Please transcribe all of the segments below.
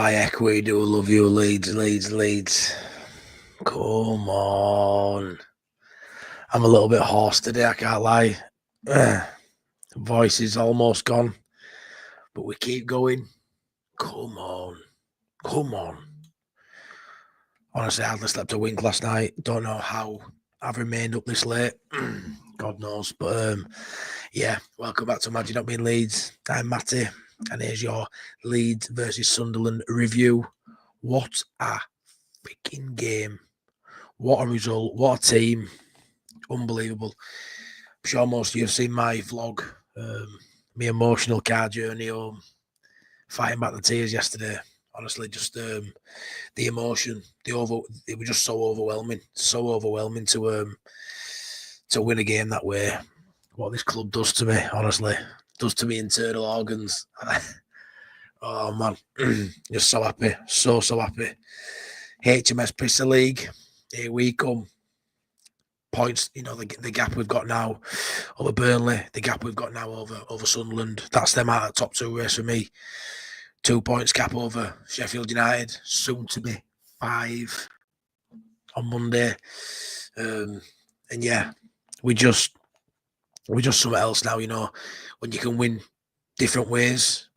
By heck, we do love you, Leeds. Come on. I'm a little bit hoarse today, I can't lie. Voice is almost gone, but we keep going. Come on. Honestly, I hardly slept a wink last night. Don't know how I've remained up this late. God knows. But yeah, welcome back to Imagine Not Being Leeds. I'm Matty, and here's your Leeds versus Sunderland review. What a freaking game. What a result. What a team. Unbelievable. I'm sure most of you have seen my vlog, my emotional car journey home, fighting back the tears yesterday. Honestly, just the emotion, it was just so overwhelming to win a game that way. What this club does to me, honestly, does to me internal organs. Oh man, just so happy, so happy. HMS Pistol League, here we come. Points, the gap we've got now over Burnley, the gap we've got now over Sunderland. That's them out of the top two race for me. 2 points gap over Sheffield United, soon to be 5 on Monday. And yeah, we just something else now, when you can win different ways.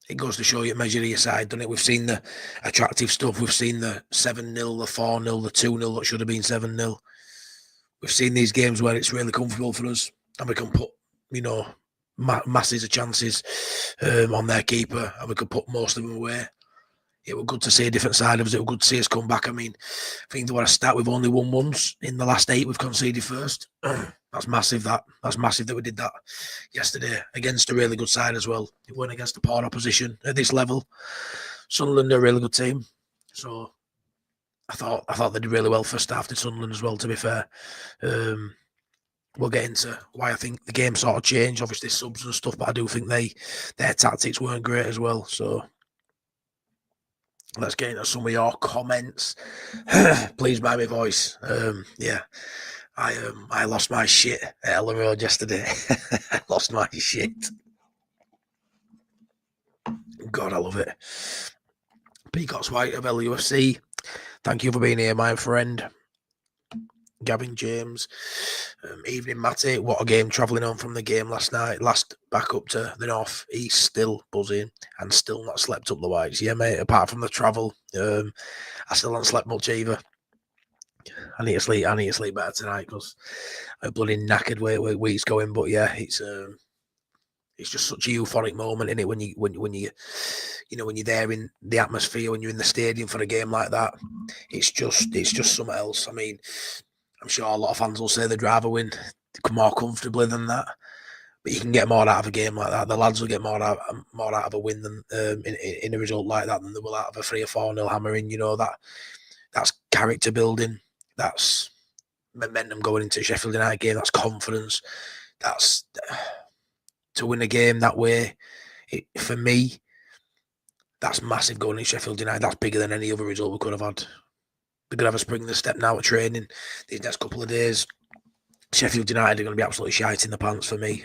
It goes to show you measure your side, doesn't it? We've seen the attractive stuff. We've seen the 7-0, the 4-0, the 2-0 that should have been 7-0. We've seen these games where it's really comfortable for us and we can put, masses of chances on their keeper and we could put most of them away. It was good to see a different side of us. It was good to see us come back. I mean, I think they want to start, we've only won once in the last 8 we've conceded first. That's massive, That's massive that we did that yesterday against a really good side as well. It weren't against a poor opposition at this level. Sunderland are a really good team. So I thought they did really well first half to Sunderland as well, to be fair. We'll get into why I think the game sort of changed, obviously subs and stuff, but I do think their tactics weren't great as well. So let's get into some of your comments. Please mind my voice. Yeah, I lost my shit at Ellen Road yesterday. I lost my shit. God, I love it. Peacock's White of LUFC. Thank you for being here, my friend. Gavin James. Evening, Matty. What a game, travelling on from the game last night. Last back up to the north east, still buzzing and still not slept up the whites. Yeah, mate, apart from the travel, I still haven't slept much either. I need to sleep better tonight because I'm bloody knackered where week's going. But yeah, it's just such a euphoric moment, isn't it, when you're there in the atmosphere, when you're in the stadium for a game like that. It's just something else. I mean, I'm sure a lot of fans will say they'd rather win more comfortably than that, but you can get more out of a game like that. The lads will get more out of a win than in a result like that than they will out of a 3 or 4-0 hammering. That's character building. That's momentum going into a Sheffield United game. That's confidence. That's to win a game that way. For me, that's massive going into Sheffield United. That's bigger than any other result we could have had. They're going to have a spring in the step now at training these next couple of days. Sheffield United are going to be absolutely shite in the pants for me,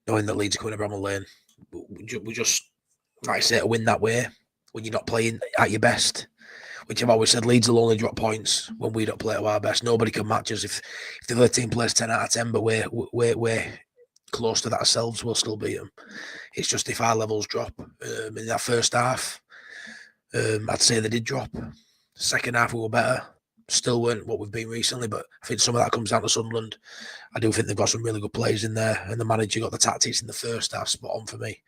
knowing that Leeds are coming to Bramall Lane. We just, like I say, to win that way when you're not playing at your best, which I've always said, Leeds will only drop points when we don't play at our best. Nobody can match us. If the other team plays 10 out of 10, but we're close to that ourselves, we'll still beat them. It's just if our levels drop in that first half, I'd say they did drop. Second half we were better. Still weren't what we've been recently, but I think some of that comes down to Sunderland. I do think they've got some really good players in there, and the manager got the tactics in the first half spot on for me.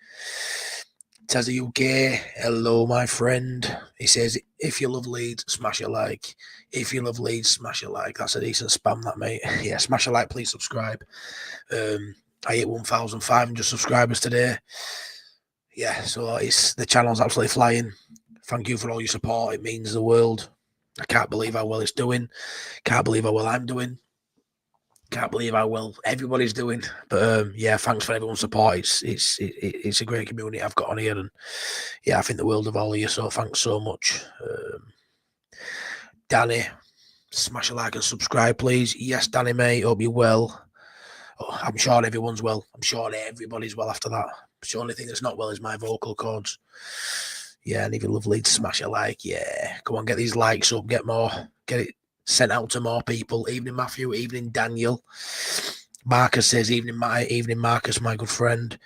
Tezza UK, hello my friend. He says, if you love Leeds, smash a like. If you love Leeds, smash a like. That's a decent spam, that, mate. Yeah, smash a like, please subscribe. I hit 1,500 subscribers today. Yeah, so the channel's absolutely flying. Thank you for all your support. It means the world. I can't believe how well it's doing. Can't believe how well I'm doing. Can't believe how well everybody's doing. But yeah, thanks for everyone's support. It's a great community I've got on here, and yeah, I think the world of all of you. So thanks so much, Danny. Smash a like and subscribe, please. Yes, Danny, mate. Hope you're well. Oh, I'm sure everyone's well. I'm sure everybody's well after that. The only thing that's not well is my vocal cords. Yeah, and if you love Leeds, smash a like. Yeah, come on, get these likes up, get it sent out to more people. Evening Matthew, evening Daniel. Marcus says, evening Marcus, my good friend.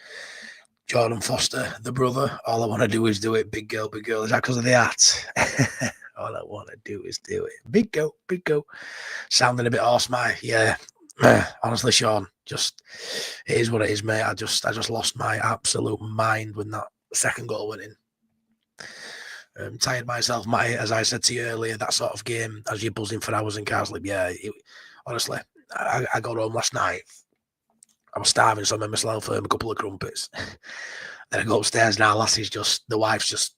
Jordan Foster, the brother. All I want to do is do it. Big girl, big girl. Is that because of the hat? All I want to do is do it. Big go, big go. Sounding a bit hoarse, yeah. Honestly, Sean, just it is what it is, mate. I just lost my absolute mind when that second goal went in. Tired myself, Matty, as I said to you earlier, that sort of game, as you're buzzing for hours in Carslip. Yeah, honestly, I got home last night. I was starving, so I made myself a couple of crumpets. Then I go upstairs now, lassie's the wife's just,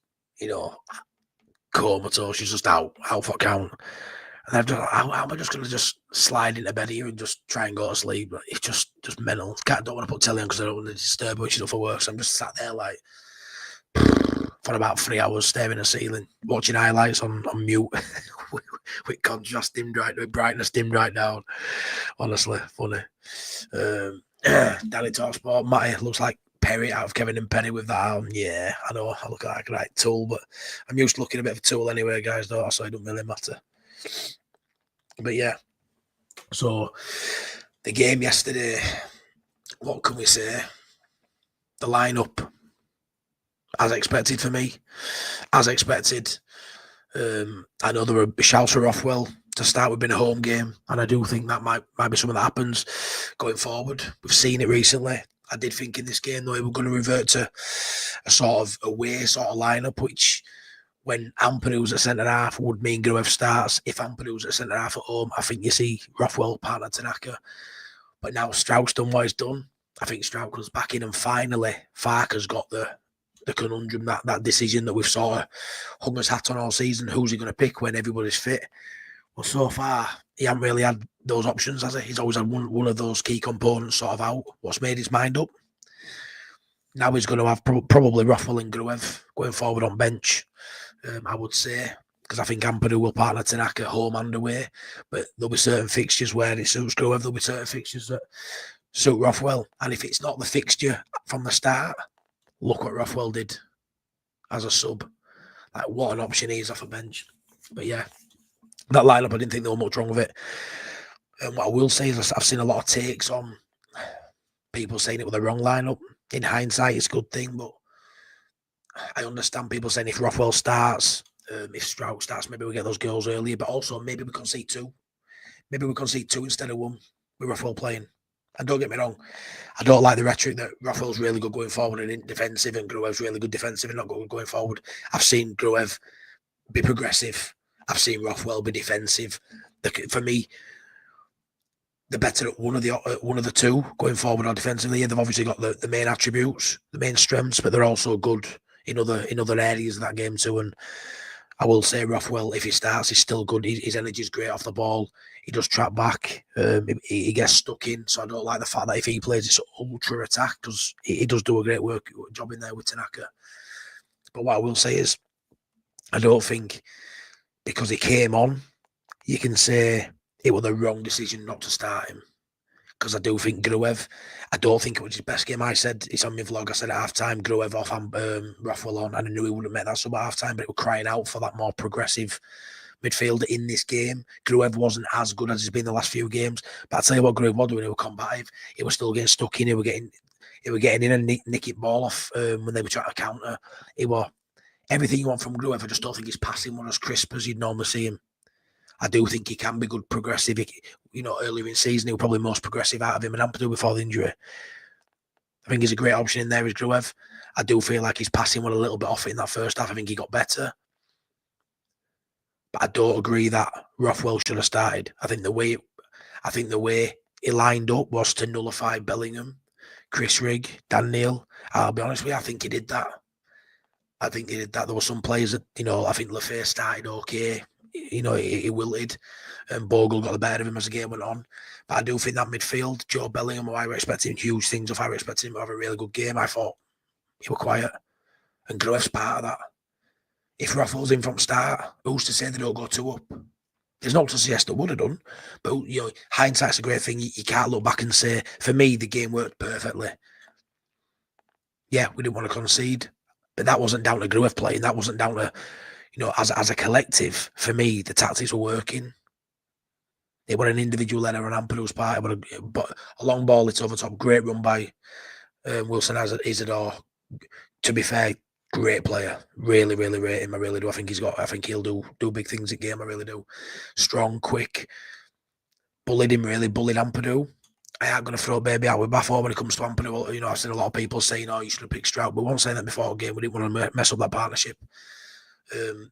comatose. She's just out for count. And I'm just, how am I just going to just slide into bed here and just try and go to sleep? It's just mental. I don't want to put telly on because I don't want to disturb her when she's up for work. So I'm just sat there like for about 3 hours staring at the ceiling, watching highlights on mute with contrast dimmed right, with brightness dimmed right down. Honestly, funny. Danny talks about Matty looks like Perry out of Kevin and Penny with that arm. Yeah, I know. I look like a right tool, but I'm used to looking a bit of a tool anyway, guys, though, so it doesn't really matter. But yeah, so the game yesterday, what can we say? The lineup, as expected for me, as expected. I know there were shouts for Rothwell to start with being a home game, and I do think that might be something that happens going forward. We've seen it recently. I did think in this game, though, we were going to revert to a sort of away sort of lineup, which when Ampanu's at centre-half would mean Gruev starts. If Ampanu's at centre-half at home, I think you see Rothwell, partner Tanaka. But now Strauss done what he's done. I think Strauss comes back in, and finally Farker's got the conundrum, that decision that we've sort of hung his hat on all season. Who's he going to pick when everybody's fit? Well, so far, he hasn't really had those options, has he? He's always had one of those key components sort of out. What's made his mind up? Now he's going to have probably Rothwell and Gruev going forward on bench, I would say, because I think Ampadu will partner Tanaka at home and away. But there'll be certain fixtures where it suits Gruev. There'll be certain fixtures that suit Rothwell. And if it's not the fixture from the start, look what Rothwell did as a sub. Like, what an option he is off a bench. But yeah, that lineup, I didn't think there was much wrong with it. And what I will say is I've seen a lot of takes on people saying it was the wrong lineup. In hindsight, it's a good thing, but I understand people saying if Rothwell starts, if Stroud starts, maybe we get those goals earlier, but also maybe we concede two. Maybe we concede two instead of one with Rothwell playing. And don't get me wrong, I don't like the rhetoric that Rothwell's really good going forward and defensive, and Gruev's really good defensive and not good going forward. I've seen Gruev be progressive. I've seen Rothwell be defensive. For me, the better at one of the two going forward or defensively. They've obviously got the main attributes, the main strengths, but they're also good in other areas of that game too. And I will say Rothwell, if he starts, he's still good. His energy is great off the ball. He does trap back. He gets stuck in. So I don't like the fact that if he plays this ultra attack, because he does do a great job in there with Tanaka. But what I will say is, I don't think because he came on, you can say it was the wrong decision not to start him. Because I do think Gruev, I don't think it was his best game. I said, it's on my vlog, I said at half-time, Gruev off and Rothwell on, and I knew he wouldn't make that sub at half-time, but it was crying out for that more progressive midfielder in this game. Gruev wasn't as good as he's been the last few games, but I tell you what Gruev was doing, he was combative. He was still getting stuck in, he was getting in and nicking ball off when they were trying to counter. It was everything you want from Gruev. I just don't think his passing was as crisp as you'd normally see him. I do think he can be good progressive. Earlier in season, he was probably most progressive out of him and Ampadu before the injury. I think he's a great option in there is Gruev. I do feel like his passing went a little bit off in that first half. I think he got better. But I don't agree that Rothwell should have started. I think the way he lined up was to nullify Bellingham, Chris Rigg, Dan Neil. I'll be honest with you, I think he did that. There were some players that, I think Lefebvre started okay. He wilted, and Bogle got the better of him as the game went on. But I do think that midfield, Joe Bellingham, I were expecting huge things. If I were expecting him to have a really good game, I thought he was quiet. And Gruev's part of that. If Rothwell's in from start, who's to say they don't go 2 up? There's no to suggest that would have done. But, hindsight's a great thing. You can't look back and say, for me, the game worked perfectly. Yeah, we didn't want to concede. But that wasn't down to Gruev playing. That wasn't down to, as a collective. For me, the tactics were working. It was an individual error on Ampadu's part. But a long ball, it's over top. Great run by Wilson Isidore. To be fair, great player. Really, really rate him. I really do. I think he'll do big things in game. I really do. Strong, quick. Bullied Ampadu. I ain't going to throw baby out with bathwater when it comes to Ampadu. I've seen a lot of people saying, you should have picked Stroud. But we weren't saying that before the game. We didn't want to mess up that partnership.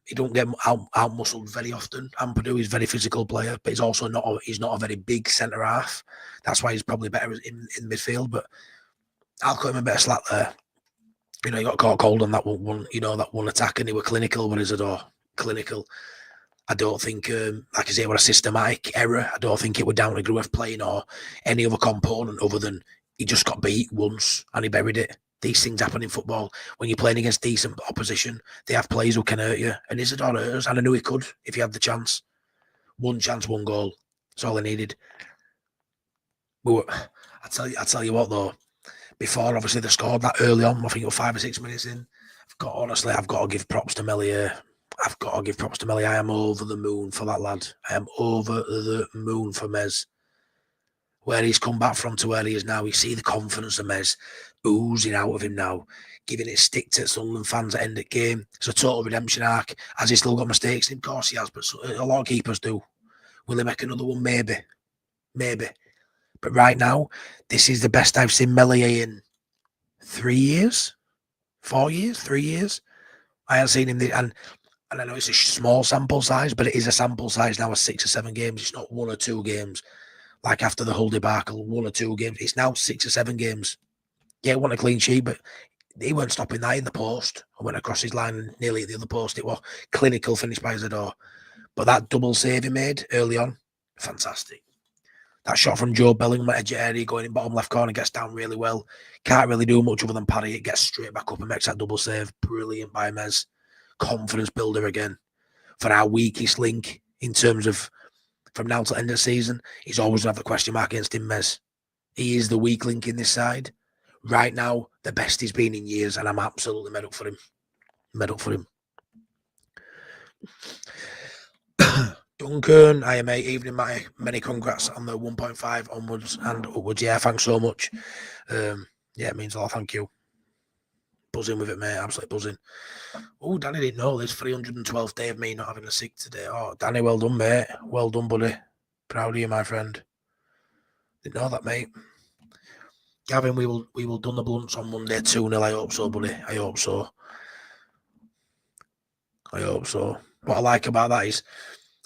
He don't get out muscled very often. Ampadu is a very physical player, but he's not a very big centre half. That's why he's probably better in midfield. But I'll cut him a bit of slack there. He got caught cold on that one. That one attack, and he were clinical. But Isidore clinical. I don't think, like I say, it was a systematic error. I don't think it was down to Gruev playing or any other component other than he just got beat once and he buried it. These things happen in football. When you're playing against decent opposition, they have players who can hurt you. And Isidore hurt us, and I knew he could if he had the chance. One chance, one goal. That's all I needed. I tell you what, though, before obviously they scored that early on, I think it was 5 or 6 minutes in, I've got to give props to Melly. I am over the moon for that lad. I am over the moon for Mez. Where he's come back from to where he is now, you see the confidence of Mez oozing out of him now, giving it stick to Sunderland fans at end of game. It's a total redemption arc. Has he still got mistakes? Of course he has, but a lot of keepers do. Will he make another one? Maybe. But right now, this is the best I've seen Melly in 3 years, 4 years, 3 years. I haven't seen him, and I know it's a small sample size, but it is a sample size now of 6 or 7 games. It's not 1 or 2 games. Like after the Hull debacle, 1 or 2 games. It's now 6 or 7 games. Yeah, he won a clean sheet, but he weren't stopping that in the post. I went across his line and nearly at the other post. It was clinical finish by Isidore. But that double save he made early on, fantastic. That shot from Joe Bellingham at edge of area going in bottom left corner, gets down really well. Can't really do much other than parry it, gets straight back up and makes that double save. Brilliant by Mez. Confidence builder again. For our weakest link in terms of from now to the end of the season, he's always going to have the question mark against him, Mez. He is the weak link in this side. Right now, the best he's been in years, and I'm absolutely made up for him. Duncan, I am evening, Matty. Many congrats on the 1.5 onwards and upwards. Yeah, thanks so much. It means a lot. Thank you. Buzzing with it, mate. Absolutely buzzing. Oh, Danny didn't know this 312th day of me not having a sick today. Oh, Danny, well done, mate. Well done, buddy. Proud of you, my friend. Didn't know that, mate. Gavin, we will done the blunts on Monday 2-0. I hope so, buddy. I hope so. What I like about that is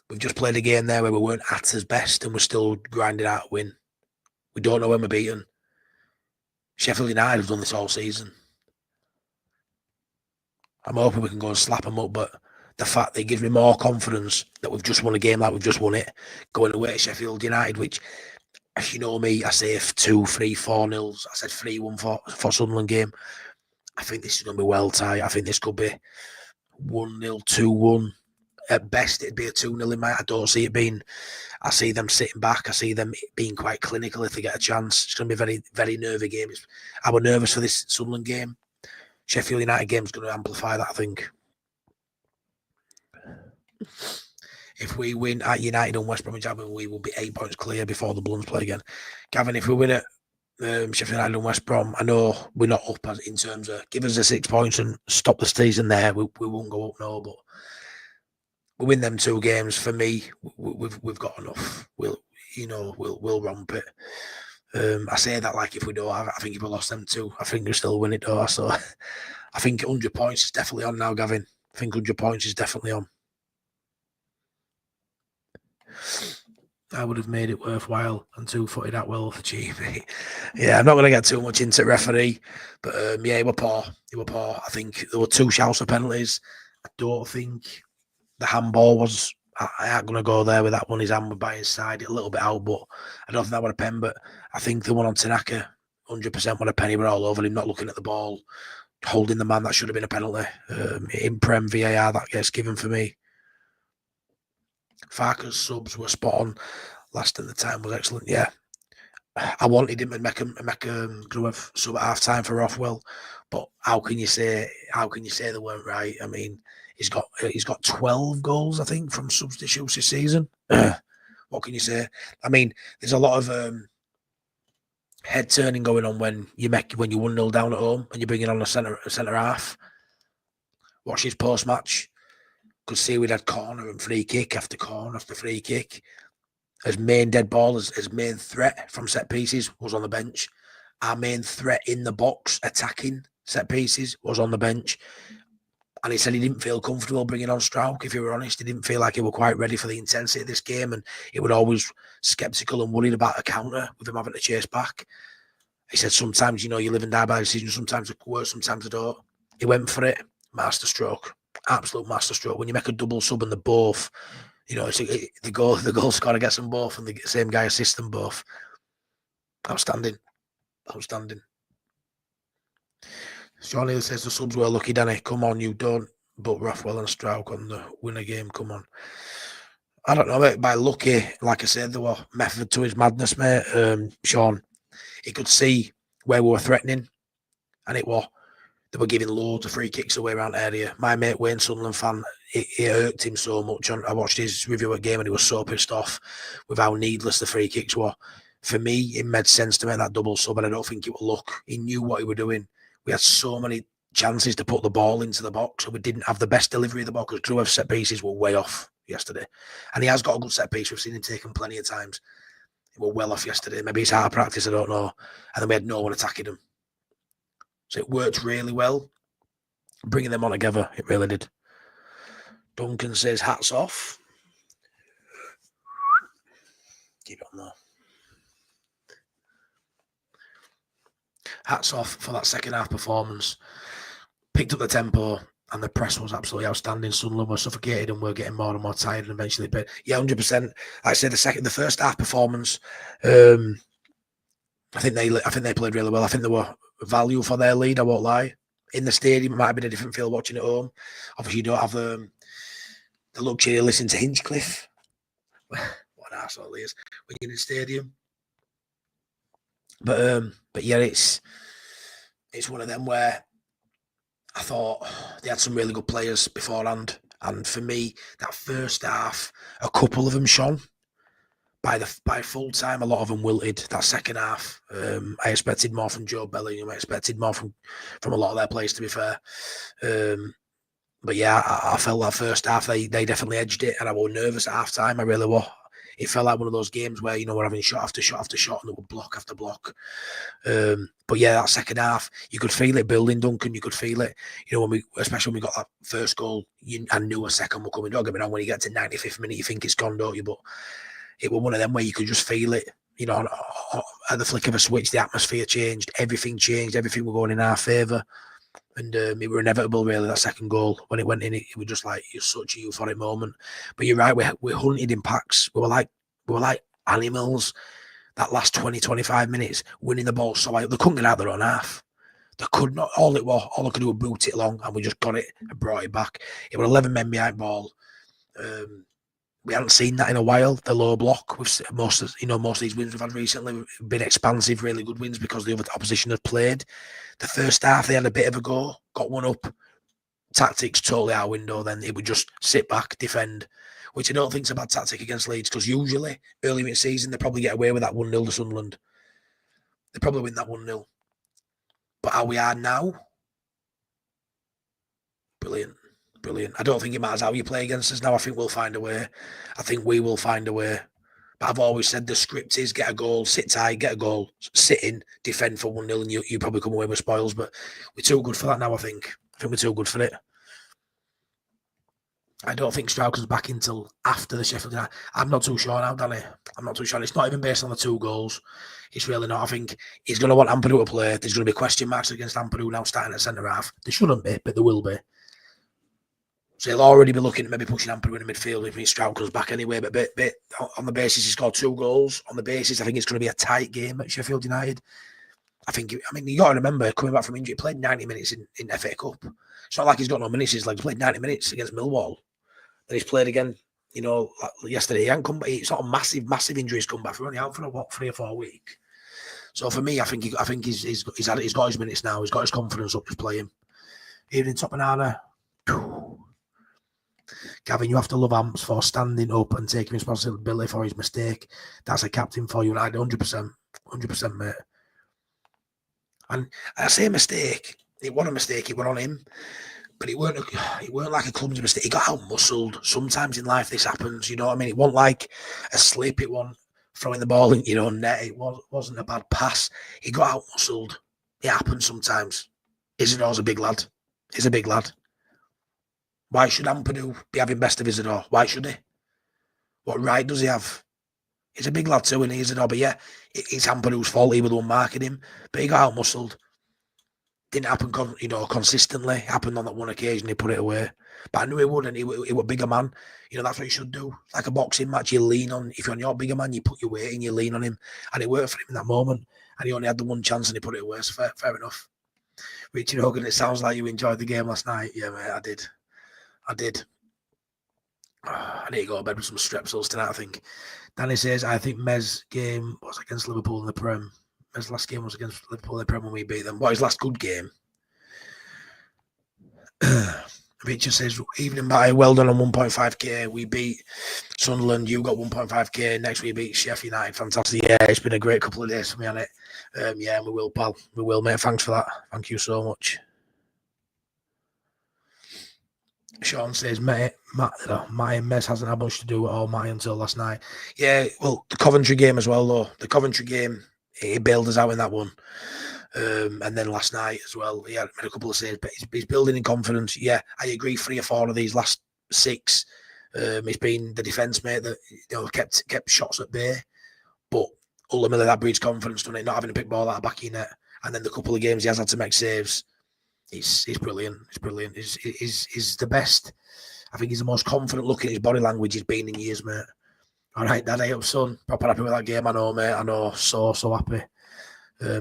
we've just played a game there where we weren't at his best and we're still grinding out a win. We don't know when we're beaten. Sheffield United have done this all season. I'm hoping we can go and slap them up, but the fact that it gives me more confidence that we've just won a game like we've just won it, going away to Sheffield United, which, if you know me, I say 2, 3, 4-0. I said 3-1 for Sunderland game. I think this is going to be well tight. I think this could be 1-0, 2-1. At best, it'd be a 2-0 in my. I don't see it being. I see them sitting back. I see them being quite clinical if they get a chance. It's going to be a very, very nervy game. I was nervous for this Sunderland game. Sheffield United game is going to amplify that, I think. If we win at United and West Bromwich Albion, we will be 8 points clear before the Bloods play again. Gavin, if we win at Sheffield United and West Brom, I know we're not up in terms of give us the 6 points and stop the season there. We won't go up, no, but we win them 2 games. For me, we've got enough. We'll romp it. I say that like if we don't, I think if we lost them 2, I think we still win it though. So I think 100 points is definitely on now, Gavin. I think 100 points is definitely on. I would have made it worthwhile and 2-footed that well for cheap. Yeah, I'm not going to get too much into referee, but it were poor. I think there were 2 shouts of penalties. I don't think the handball was. I ain't going to go there with that one. His hand was by his side, a little bit out, but I don't think that was a pen. But I think the one on Tanaka, 100% was a penny. We're all over him, not looking at the ball, holding the man. That should have been a penalty. In Prem VAR, that gets given for me. Farker's subs were spot on. Last at the time was excellent. Yeah, I wanted him to make Gruev sub at half time for Rothwell, But how can you say they weren't right? I mean, he's got 12 goals, I think, from substitutes this season. What can you say? I mean, there's a lot of head turning going on when you're 1-0 down at home and you're bringing on a centre half. Watch his post match. Could see we'd had corner and free kick after corner after free kick. His main dead ball, his main threat from set pieces was on the bench. Our main threat in the box, attacking set pieces, was on the bench. And he said he didn't feel comfortable bringing on Strauch. If you were honest, he didn't feel like he were quite ready for the intensity of this game, and he was always sceptical and worried about a counter with him having to chase back. He said sometimes, you live and die by decision. Sometimes it works, sometimes it don't. He went for it. Masterstroke. Absolute masterstroke. When you make a double sub and the both, the goal scorer gets them both and the same guy assists them both. Outstanding. Sean Hill says the subs were lucky, Danny. Come on, you don't. But Rothwell and Strauch on the winner game. Come on. I don't know, mate. By lucky, like I said, there was method to his madness, mate. Sean, he could see where we were threatening, and they were giving loads of free kicks away around the area. My mate Wayne, Sunderland fan, it irked him so much. I watched his review of the game and he was so pissed off with how needless the free kicks were. For me, it made sense to make that double sub, and I don't think it would look. He knew what he was doing. We had so many chances to put the ball into the box, and we didn't have the best delivery of the ball because Drew's set pieces were way off yesterday. And he has got a good set piece. We've seen him taken plenty of times. They were well off yesterday. Maybe it's hard practice, I don't know. And then we had no one attacking them. So it worked really well. Bringing them on together, it really did. Duncan says, hats off. Keep it on there. Hats off for that second half performance. Picked up the tempo and the press was absolutely outstanding. Sunderland were suffocated and were getting more and more tired and eventually bit. Yeah, 100%. Like I said, the first half performance, I think they played really well. I think they were value for their lead, I won't lie. In the stadium, it might have been a different feel watching at home. Obviously, you don't have the luxury of listening to Hinchcliffe. What an arsehole he is when you're in the stadium. But yeah, it's one of them where I thought they had some really good players beforehand. And for me, that first half, a couple of them shone. By full time, a lot of them wilted. That second half, I expected more from Joe Bellingham. I expected more from a lot of their players, to be fair. But yeah, I felt that first half, they definitely edged it. And I was nervous at half time. I really was. It felt like one of those games where, we're having shot after shot after shot and there were block after block. But yeah, that second half, you could feel it building, Duncan. You could feel it. Especially when we got that first goal, I knew a second were coming. Don't get me wrong, when you get to 95th minute, you think it's gone, don't you? But it was one of them where you could just feel it. At the flick of a switch, the atmosphere changed. Everything changed. Everything was going in our favour. And it was inevitable, really, that second goal. When it went in, it was just like such a euphoric moment. But you're right, we hunted in packs. We were like animals. That last 20, 25 minutes, winning the ball so they couldn't get out their own half. They could not. All they could do was boot it along, and we just got it and brought it back. It was 11 men behind ball. We haven't seen that in a while. The low block with most of these wins we've had recently have been expansive, really good wins because the other opposition have played. The first half they had a bit of a go, got one up, tactics totally out window. Then it would just sit back, defend, which I don't think is a bad tactic against Leeds because usually early in the season they probably get away with that 1-0 to Sunderland. They probably win that 1-0. But how we are now, brilliant. I don't think it matters how you play against us now. I think we'll find a way. I think we will find a way. But I've always said the script is get a goal, sit tight, get a goal, sit in, defend for 1-0, and you probably come away with spoils. But we're too good for that now, I think. I think we're too good for it. I don't think Strauch comes back until after the Sheffield United. I'm not too sure now, Danny. I'm not too sure. It's not even based on the 2 goals. It's really not. I think he's going to want Ampadu to play. There's going to be question marks against Ampadu now starting at centre half. There shouldn't be, but there will be. So he'll already be looking at maybe pushing Ampadu in the midfield if Strauch comes back anyway. But on the basis he scored 2 goals, on the basis I think it's going to be a tight game at Sheffield United. You got to remember, coming back from injury, he played 90 minutes in FA Cup. It's not like he's got no minutes. He's played 90 minutes against Millwall. Then he's played again, yesterday. He hasn't come back. It's not a massive injuries come back. We're only out for 3 or 4 weeks. So for me, I think he's got his minutes now. He's got his confidence up. Just play him. Evening, top banana. Gavin, you have to love Amps for standing up and taking responsibility for his mistake. That's a captain for you, and I 100%, mate. And I say mistake. It wasn't a mistake. It went on him, but it weren't like a clumsy mistake. He got out muscled. Sometimes in life this happens. You know what I mean? It wasn't like a slip. It wasn't throwing the ball in your own net. It wasn't a bad pass. He got out muscled. It happens sometimes. Isidore's a big lad. He's a big lad. Why should Ampadu be having best of Isidore? Why should he? What right does he have? He's a big lad too, and Isidore. But yeah, it's Ampadu's fault. He was the one marking him. But he got out muscled. Didn't happen, consistently. It happened on that one occasion. He put it away. But I knew he wouldn't. He was a bigger man. That's what you should do. Like a boxing match, you lean on. If you're on your bigger man, you put your weight in, you lean on him. And it worked for him in that moment. And he only had the one chance and he put it away. So fair enough. Richard Hogan, it sounds like you enjoyed the game last night. Yeah, mate, I did. I need to go to bed with some strepsils tonight, I think. Danny says, I think Mez game was against Liverpool in the Prem. Mez's last game was against Liverpool in the Prem when we beat them. What, his last good game? Richard says, evening, Matty, well done on 1.5k. We beat Sunderland. You got 1.5k. Next we beat Sheffield United. Fantastic. Yeah, it's been a great couple of days for me on it. Yeah, we will, pal. We will, mate. Thanks for that. Thank you so much. Sean says, Matty and Mez hasn't had much to do with all Matty until last night. Yeah, well, the Coventry game as well, though. The Coventry game, he bailed us out in that one. And then last night as well, he had made a couple of saves, but he's building in confidence. Yeah, I agree. 3 or 4 of these last 6, it's been the defence, mate, that kept shots at bay. But ultimately, that breeds confidence, doesn't it? Not having to pick ball out of the back of your net. And then the couple of games he has had to make saves. He's brilliant. He's brilliant. He's the best. I think he's the most confident look at his body language he's been in years, mate. All right, Daddy up, son. Proper happy with that game. I know, mate. I know. So happy.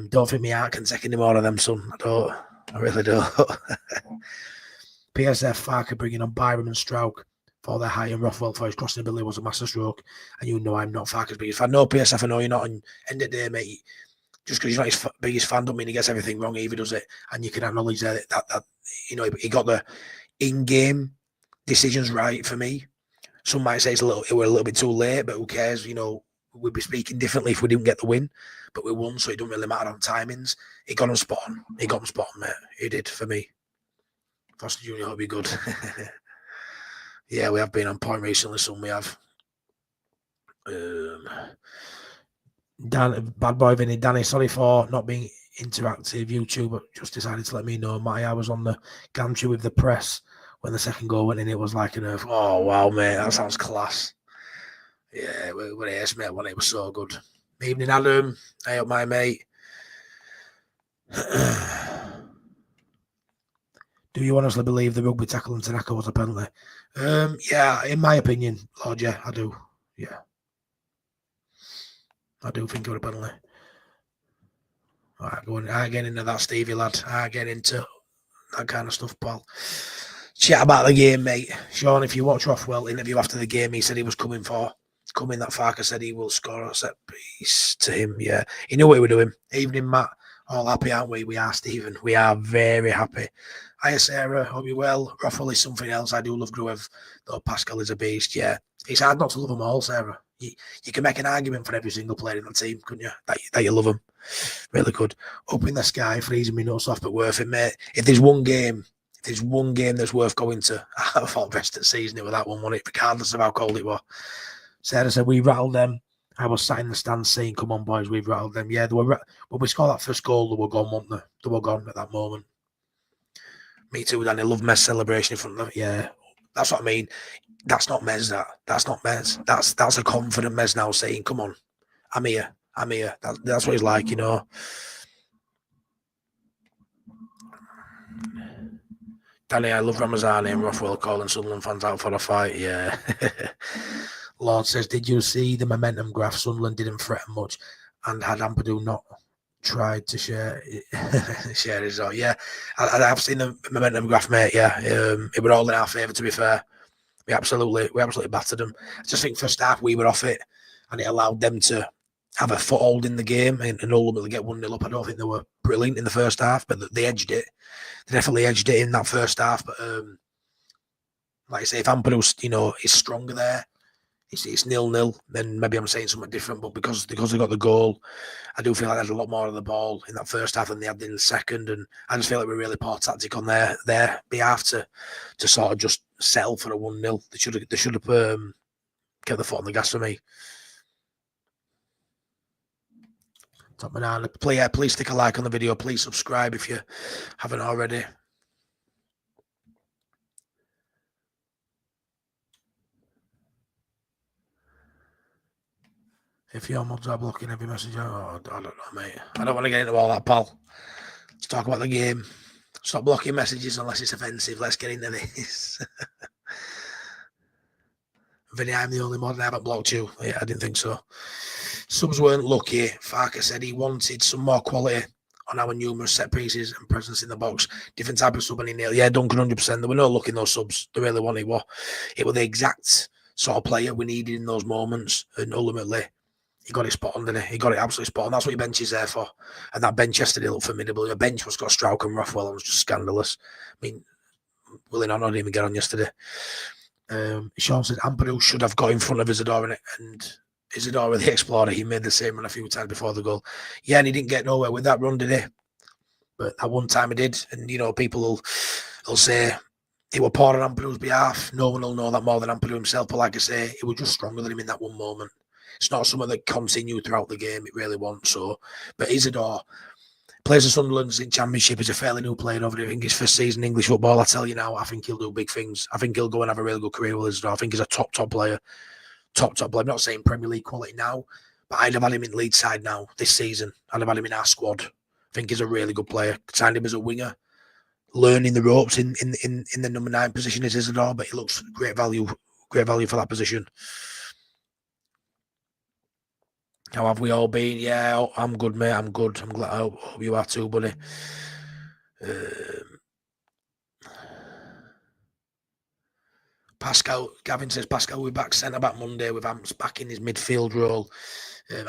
Don't think my heart can take any more of them, son. I don't. I really don't. PSF Farker bringing on Byram and Strauch for their height and Rothwell for his crossing ability was a master stroke. And you know I'm not Farker's biggest fan. No, PSF, I know you're not. And end of the day, mate, just because you're not his biggest fan don't mean he gets everything wrong. Either does it, and you can acknowledge that he got the in-game decisions right for me. Some might say it were a little bit too late, but who cares? We'd be speaking differently if we didn't get the win, but we won, so it don't really matter on timings. He got him spot on. Mate. He did for me. Foster Junior, hope you're good. Yeah, we have been on point recently. Some we have. Bad boy Vinny, Danny, sorry for not being interactive. YouTube but just decided to let me know. I was on the gantry with the press when the second goal went in. It was like an earth. Oh wow, mate, that sounds class. Yeah, we're ace, mate. It was so good. Evening, Adam. Hey up, my mate. Do you honestly believe the rugby tackle on Tanaka was a penalty? Yeah, in my opinion, Lord, yeah, I do. Yeah. I do think it was a penalty. All right, I get into that, Stevie lad. I get into that kind of stuff, pal. Chat about the game, mate. Sean, if you watch Rothwell interview after the game, he said he was coming that Farker said he will score a set piece to him. Yeah, he knew what he was doing. Evening, Matt. All happy, aren't we? We are, Stephen. We are very happy. Hiya, Sarah. Hope you're well. Rothwell is something else. I do love Gruev, though Pascal is a beast. Yeah, it's hard not to love them all, Sarah. You can make an argument for every single player in the team, couldn't you? That you love them. Really good. Up in the sky, freezing me nuts off, but worth it, mate. If there's one game that's worth going to, I thought rest of the season it was that one, wasn't it? Regardless of how cold it was. Sarah said, we rattled them. I was sat in the stand saying, come on, boys, we've rattled them. Yeah, when we scored that first goal, they were gone, weren't they? They were gone at that moment. Me too, Danny. Love Mez celebration in front of them. Yeah, that's what I mean. That's not Mez, That's not Mez. That's a confident Mez now saying, come on, I'm here. That's what he's like, Danny, I love Ramazani and Rothwell calling Sunderland fans out for a fight. Yeah. Lord says, did you see the momentum graph? Sunderland didn't threaten much and had Ampadu not tried to share his result. Yeah, I have seen the momentum graph, mate. Yeah, it were all in our favour, to be fair. We absolutely battered them. I just think first half we were off it and it allowed them to have a foothold in the game and ultimately get 1-0 up. I don't think they were brilliant in the first half, but they edged it. They definitely edged it in that first half. But like I say, if Ampadu, is stronger there, it's 0-0, then maybe I'm saying something different. But because they got the goal, I do feel like there's a lot more of the ball in that first half than they had in the second. And I just feel like we're really poor tactic on their behalf to sort of just settle for a 1-0. They should have kept the foot on the gas for me. Top man, please stick a like on the video. Please subscribe if you haven't already. If your mods are blocking every message, I don't know, mate. I don't want to get into all that, pal. Let's talk about the game. Stop blocking messages unless it's offensive. Let's get into this. Vinny, I'm the only mod and I haven't blocked you. Yeah, I didn't think so. Subs weren't lucky. Farker said he wanted some more quality on our numerous set pieces and presence in the box. Different type of sub and he nailed. Yeah, Duncan 100%. There were no luck in those subs. They really wanted what it was the exact sort of player we needed in those moments. And ultimately, he got it spot on, didn't he? He got it absolutely spot on. That's what your bench is there for. And that bench yesterday looked formidable. Your bench was got Strauch and Rothwell. It was just scandalous. I mean, Willing on, I didn't even get on yesterday. Sean said Ampadu should have got in front of Isidore in it, and Isidore with the Explorer, he made the same run a few times before the goal. Yeah, and he didn't get nowhere with that run, did he? But that one time he did, and people will say it was poor on Ampadu's behalf. No one will know that more than Ampadu himself. But like I say, it was just stronger than him in that one moment. It's not something that continued throughout the game. It really wasn't so. But Isidore plays for Sunderland in Championship. He's a fairly new player over there. I think his first season in English football. I tell you now, I think he'll do big things. I think he'll go and have a really good career with Isidore. I think he's a top player. Top player. I'm not saying Premier League quality now, but I'd have had him in Leeds side now this season. I'd have had him in our squad. I think he's a really good player. Signed him as a winger, learning the ropes in the number 9 position is Isidore, but he looks great value for that position. How have we all been? Yeah, I'm good, mate. I'm good. I'm glad. I hope you are too, buddy. Pascal, Gavin says Pascal will be back centre back Monday with Amps back in his midfield role.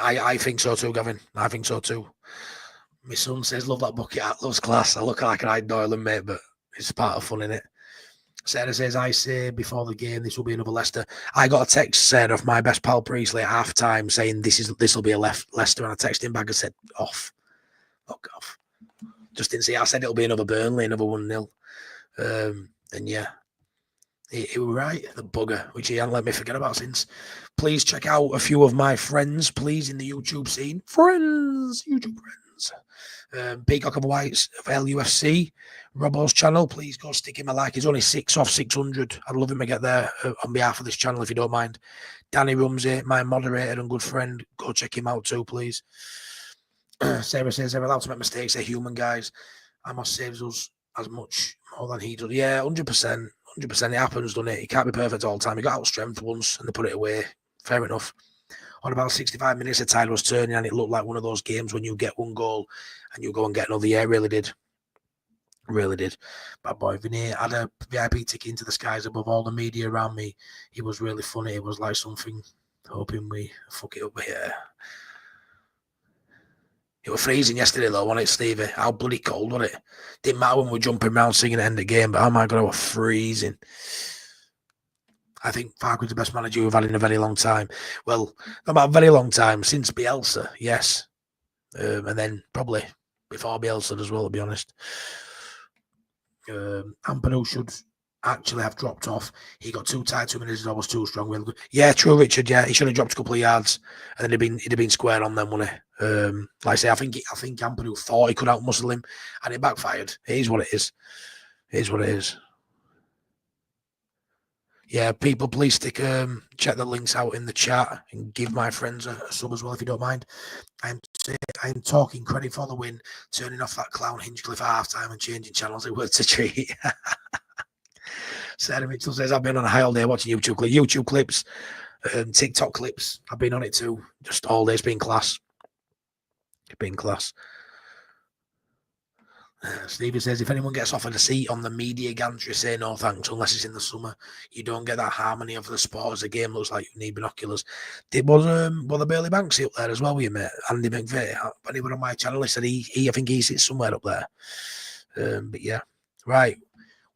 I think so too, Gavin. I think so too. My son says, love that bucket hat, loves class. I look like an Hyde Doylan, mate, but it's part of fun, innit? Sarah says, I say before the game, this will be another Leicester. I got a text, Sarah, of my best pal Priestley at half time saying this will be a Leicester, and I texted him back and said, off. Fuck off. Just didn't see. I said it'll be another Burnley, another 1-0. And yeah, he was right, the bugger, which he hadn't let me forget about since. Please check out a few of my friends, please, in the YouTube scene. YouTube friends. Peacock of Whites of LUFC, Robbo's channel. Please go stick him a like. He's only 6 off 600. I'd love him to get there on behalf of this channel if you don't mind. Danny Rumsey, my moderator and good friend. Go check him out too, please. Sarah says they're allowed to make mistakes. They're human, guys. Amos saves us as much more than he does. Yeah, 100%. 100%. It happens, doesn't it? He can't be perfect all the time. He got out strength once and they put it away. Fair enough. On about 65 minutes, the tide was turning and it looked like one of those games when you get one goal and you go and get another. Yeah, really did. Really did. Bad boy Vinny had a VIP ticket into the skies above all the media around me. He was really funny. It was like something, hoping we fuck it up here. It was freezing yesterday though, wasn't it, Stevie? How bloody cold was it? Didn't matter when we were jumping around singing at the end of the game, but oh my God, it was freezing. I think Farquhar's the best manager we've had in a very long time. Well, not about a very long time, since Bielsa, yes. And then probably before Bielsa as well, to be honest. Ampadu should actually have dropped off. He got too tight 2 minutes and was too strong. Really good. Yeah, true, Richard. Yeah, he should have dropped a couple of yards and then he'd have been square on them, wouldn't he? Like I say, I think Ampadu thought he could outmuscle him and it backfired. It is what it is. It is what it is. Yeah, people, please check the links out in the chat and give my friends a sub as well if you don't mind. I'm talking credit for the win, turning off that clown Hinchcliffe at half-time and changing channels. It worked a treat. Sarah Mitchell says, I've been on a high all day watching YouTube clips, TikTok clips. I've been on it too. Just all day. It's been class. It's been class. Stevie says, if anyone gets offered a seat on the media gantry, say no thanks, unless it's in the summer. You don't get that harmony of the sport as the game looks like you need binoculars. Was the Burley Banksy up there as well with you, mate? Andy McVeigh. When he was on my channel, he said I think he sits somewhere up there. But yeah, right.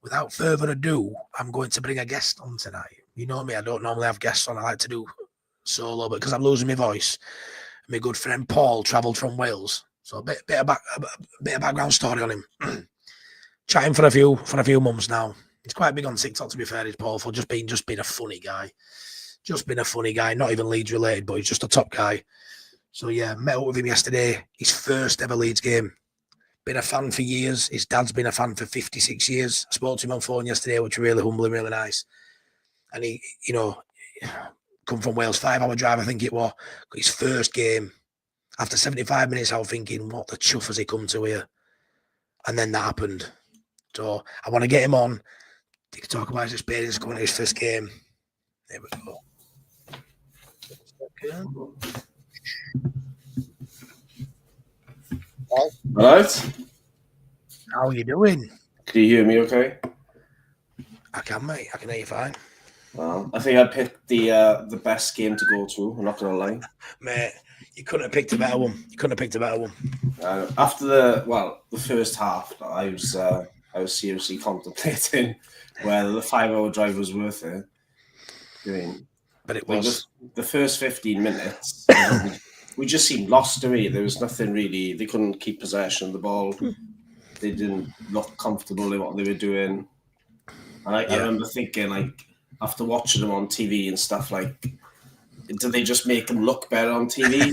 Without further ado, I'm going to bring a guest on tonight. You know me, I don't normally have guests on. I like to do solo, but because I'm losing my voice, my good friend Paul travelled from Wales. So a bit of background story on him. Chatting for a few months now. He's quite big on TikTok, to be fair. He's Paul for just being a funny guy. Just being a funny guy, not even Leeds related, but he's just a top guy. So yeah, met up with him yesterday. His first ever Leeds game. Been a fan for years. His dad's been a fan for 56 years. I spoke to him on phone yesterday, which was really humbling, really nice. And he, come from Wales, 5-hour drive, I think it was. His first game. After 75 minutes, I was thinking, what the chuff has he come to here? And then that happened. So I want to get him on. He can talk about his experience coming to his first game. There we go. All right. How are you doing? Can you hear me okay? I can, mate. I can hear you fine. Well, I think I picked the best game to go to. I'm not going to lie. Mate, you couldn't have picked a better one. After the first half, I was seriously contemplating whether the 5-hour drive was worth it. I mean, but it was. The first 15 minutes, we just seemed lost to me. There was nothing really. They couldn't keep possession of the ball. They didn't look comfortable in what they were doing. And I remember thinking, after watching them on TV and stuff, do they just make them look better on TV?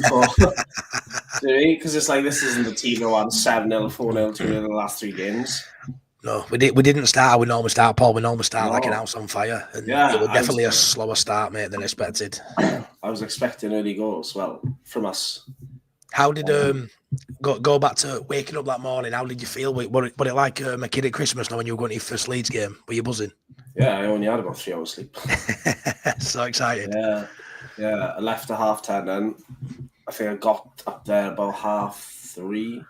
Because it's this isn't the team that won 7-0, 4-0, 2-0 in the last 3 games. No, we didn't start how we normally start, Paul. We normally start like an house on fire. And it was definitely a slower start, mate, than expected. I was expecting early goals, from us. How did go back to waking up that morning? How did you feel? What it like a kid at Christmas now when you were going to your first Leeds game? Were you buzzing? Yeah, I only had about 3 hours sleep. So excited. Yeah. I left at 10:30 then. I think I got up there about 3:30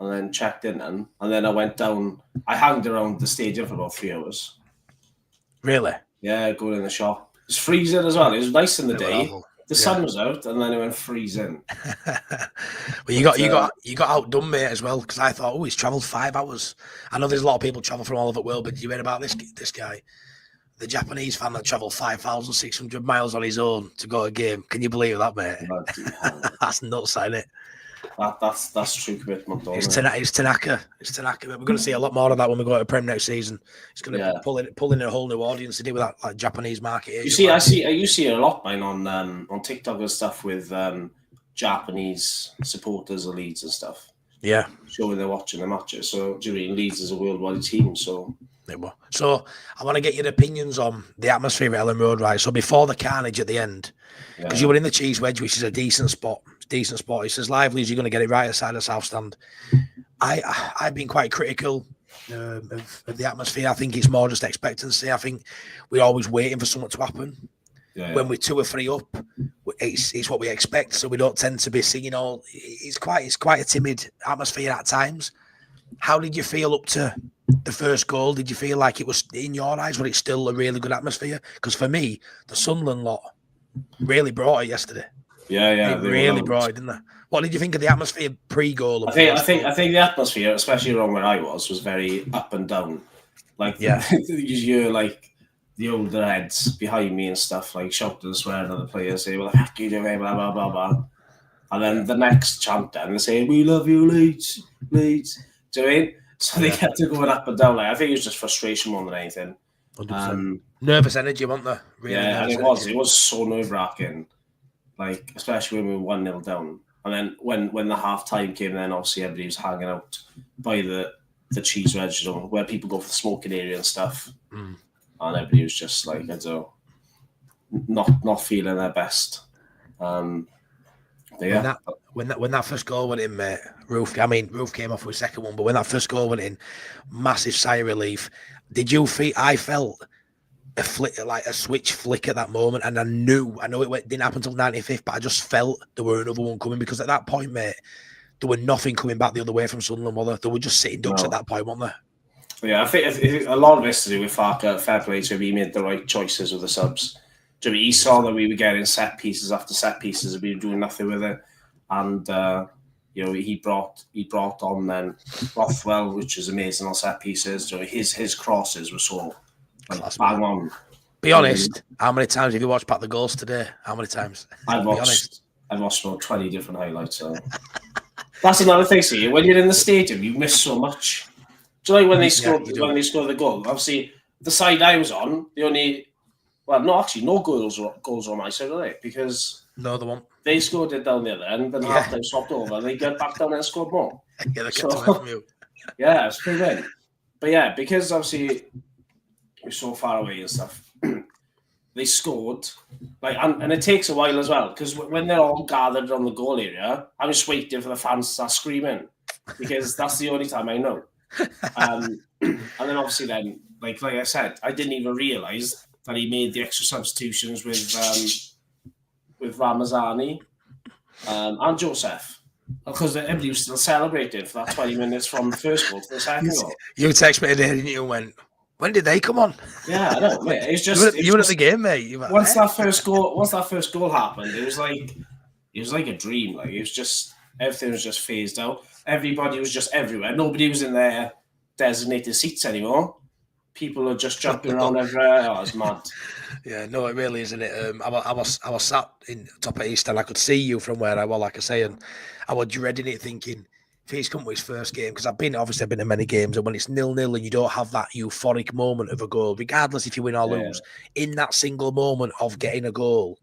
and then checked in then. And then I went down. I hung around the stadium for about 3 hours. Really? Yeah, going in the shop. It was freezing as well. It was nice in the day. The sun was out, and then it went freezing. Well, you got outdone, mate, as well. Because I thought, he's travelled 5 hours. I know there's a lot of people travel from all over the world, but did you hear about this guy, the Japanese fan that travelled 5,600 miles on his own to go to a game? Can you believe that, mate? That's nuts, isn't it? That's true commitment. It's Tanaka. We're going to see a lot more of that when we go to Prem next season. It's going to pull in a whole new audience to deal with that Japanese market. You see it a lot, mine, on TikTok and stuff with Japanese supporters of Leeds and stuff. Yeah, showing they're watching the matches. So, Leeds is a worldwide team. So I want to get your opinions on the atmosphere at Ellen Road, right? So before the carnage at the end, because you were in the cheese wedge, which is a decent spot. It's as lively as you're going to get it right outside the south stand. I've been quite critical of the atmosphere. I think it's more just expectancy. I think we're always waiting for something to happen. When we're 2 or 3 up, it's what we expect. So we don't tend to be singing all. It's quite a timid atmosphere at times. How did you feel up to the first goal? Did you feel like it was, in your eyes, was it still a really good atmosphere? Because for me, the Sunderland lot really brought it yesterday. Yeah, they really brought it, didn't they? What did you think of the atmosphere pre-goal? I think the atmosphere, especially around where I was very up and down. You hear the older heads behind me and stuff shouting and swearing at the players, say, "Well, heck you doing?" Blah blah blah blah. And then the next chant, then they say, "We love you, Leeds." Do you know what I mean? So they kept it going up and down. I think it was just frustration more than anything. 100%. Nervous energy, weren't there? Really and it was so nerve-wracking. Especially when we were 1-0 down. And then when the half-time came, then obviously everybody was hanging out by the cheese wedge, where people go for the smoking area and stuff. And everybody was just I don't know, not feeling their best. When that first goal went in, mate, Roof came off with second one, but when that first goal went in, massive sigh of relief. Did you feel? I felt a flick, a switch flick at that moment, and I know it didn't happen until 95th, but I just felt there were another one coming, because at that point, mate, there were nothing coming back the other way from Sunderland, were there? They were just sitting ducks at that point, weren't they? Yeah, I think a lot of this to do with Farker. Fair play to him, he made the right choices with the subs. So he saw that we were getting set pieces after set pieces, and we were doing nothing with it. And he brought on then Rothwell, which is amazing on set pieces. So his crosses were so bang on. Be honest, how many times have you watched back the goals today? How many times? I've watched about 20 different highlights. So. That's another thing, see, when you're in the stadium, you miss so much. Do you know when they scored the goal? Obviously, the side I was on, no goals on my side, are they? Because no, they won't. They scored it down the other end, then half time swapped over, they get back down and scored more. Yeah, they kept away from you. Yeah, it's pretty good. But yeah, because obviously we're so far away and stuff, they scored. And it takes a while as well, because when they're all gathered on the goal area, I'm just waiting for the fans to start screaming, because that's the only time I know. And then obviously like I said, I didn't even realise that he made the extra substitutions with Ramazani and Joseph, because everybody was still celebrating for that 20 minutes from the first goal to the second goal. You texted me today, didn't you, and went, when did they come on? Yeah, I know, mate. It's just you were at the game, mate. Once that first goal happened, it was like a dream. Like, it was just, everything was just phased out. Everybody was just everywhere. Nobody was in their designated seats anymore. People are just jumping around everywhere. Oh, it's mad. Yeah, no, it really isn't it. I was sat in top of East and I could see you from where I was, like I say, and I was dreading it, thinking if he's come to his first game, because I've been to many games, and when it's 0-0 and you don't have that euphoric moment of a goal, regardless if you win or lose, in that single moment of getting a goal,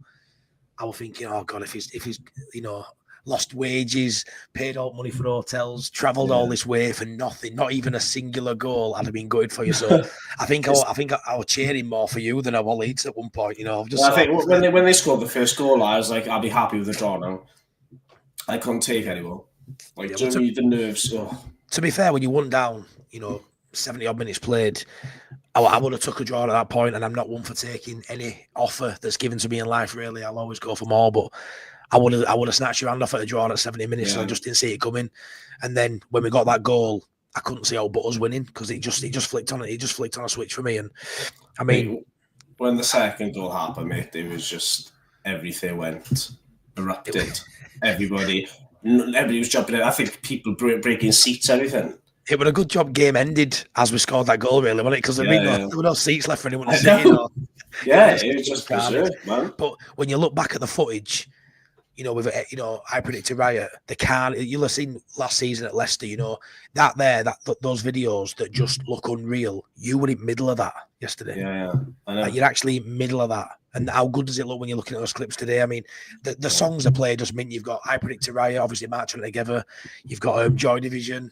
I was thinking, oh God, if he's lost wages, paid all money for hotels, travelled all this way for nothing, not even a singular goal, I'd have been good for you. So I think I was cheering more for you than I was Leeds at one point. I think when they scored the first goal, I was like, I'll be happy with the draw now. I couldn't take anymore. The nerves. Oh. To be fair, when you won down, 70 odd minutes played, I would have took a draw at that point, and I'm not one for taking any offer that's given to me in life. Really, I'll always go for more, but I would have snatched your hand off at a draw at 70 minutes, so I just didn't see it coming. And then when we got that goal, I couldn't see how but us winning, because it just flicked on it. It just flicked on a switch for me. And I mean, when the second goal happened, mate, it was just everything erupted. Everybody was jumping in. I think people breaking seats, everything. It was a good job game ended as we scored that goal, really, wasn't it? Because there were no seats left for anyone to sit. It was just preserved, man. But when you look back at the footage, with I predicted riot. You'll have seen last season at Leicester. Those videos that just look unreal. You were in middle of that yesterday. Yeah, I know. You're actually middle of that. And how good does it look when you're looking at those clips today? I mean, the songs they play just mean you've got I predicted riot, obviously marching together. You've got Joy Division.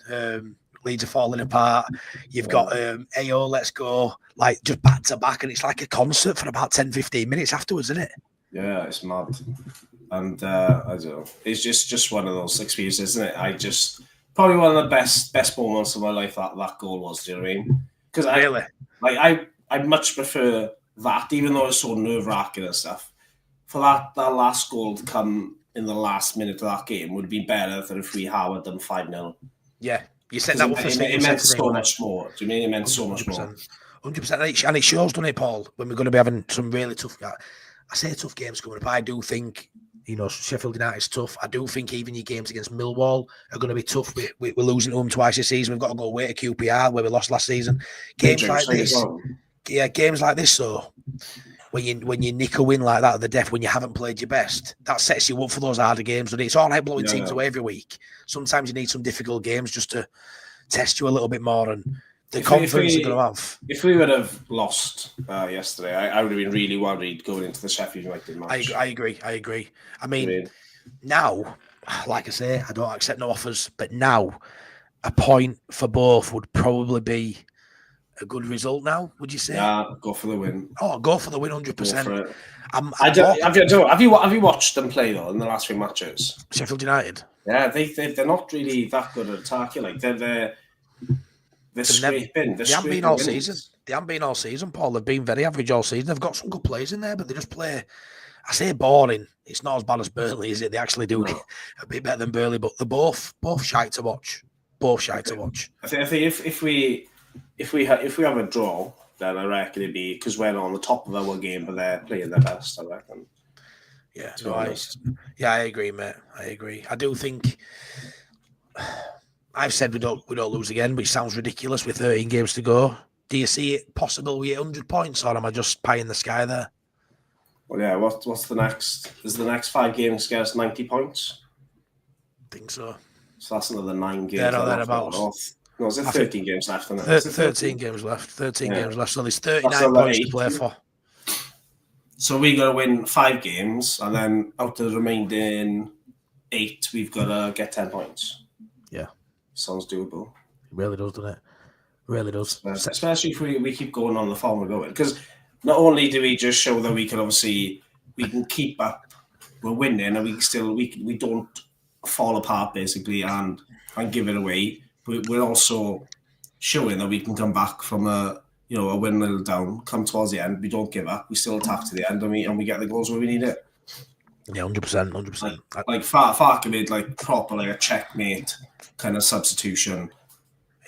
Leeds are falling apart. You've got AO, let's go, like just back to back, and it's like a concert for about 10-15 minutes afterwards, isn't it? Yeah, it's mad. And I don't know, it's just one of those experiences, isn't it? Probably one of the best moments of my life that goal was. Do you know what I mean? Because I much prefer that, even though it's so nerve-wracking and stuff. For that last goal to come in the last minute of that game would be better than if we had done 5-0. Yeah. You said that it meant so much more. Do you mean it meant so much more? 100%. And it shows, doesn't it, Paul, when we're going to be having some really tough, I say tough games coming up. I do think, Sheffield United's tough. I do think even your games against Millwall are going to be tough. We're losing to them twice this season. We've got to go away to QPR where we lost last season. Games like this, though, when you nick a win like that at the death, when you haven't played your best, that sets you up for those harder games. And it's all right blowing teams away every week. Sometimes you need some difficult games just to test you a little bit more, and the confidence you're going to have. If we would have lost yesterday, I would have been really worried going into the Sheffield United match. I agree. I mean, now, like I say, I don't accept no offers, but now a point for both would probably be a good result now, would you say? Yeah, go for the win. Oh, go for the win, 100%. Have you watched them play, though, in the last few matches? Sheffield United? Yeah, they're not really that good at attacking. Like, they're scraping. They haven't been all season. They haven't been all season, Paul. They've been very average all season. They've got some good players in there, but they just play I say boring. It's not as bad as Burnley, is it? They actually do get a bit better than Burnley, but they're both shite to watch. Both shite to watch. I think if we have a draw, then I reckon it'd be because we're on the top of our game, but they're playing their best. I reckon. Yeah, I agree, mate. I agree. I do think I've said we don't lose again, which sounds ridiculous with 13 games to go. Do you see it possible we hit 100 points, or am I just pie in the sky there? Well, yeah. What's the next? Is the next 5 games get us 90 points? I think so. So that's another 9 games. Yeah, no, thereabouts. No, is it 13 games left? 13 games left. 13 games left. So there's 39 points to play for. So we got to win 5 games, and then out of the remaining 8, we've got to get 10 points. Yeah, sounds doable. It really does, doesn't it? Really does. Especially if we keep going on the form we're going, because not only do we just show that we can keep up, we're winning, and we don't fall apart basically and give it away. But we're also showing that we can come back from a win a little down, come towards the end, we don't give up, we still attack to the end, and we get the goals where we need it. Yeah, 100%. Like Farke made like proper like a checkmate kind of substitution.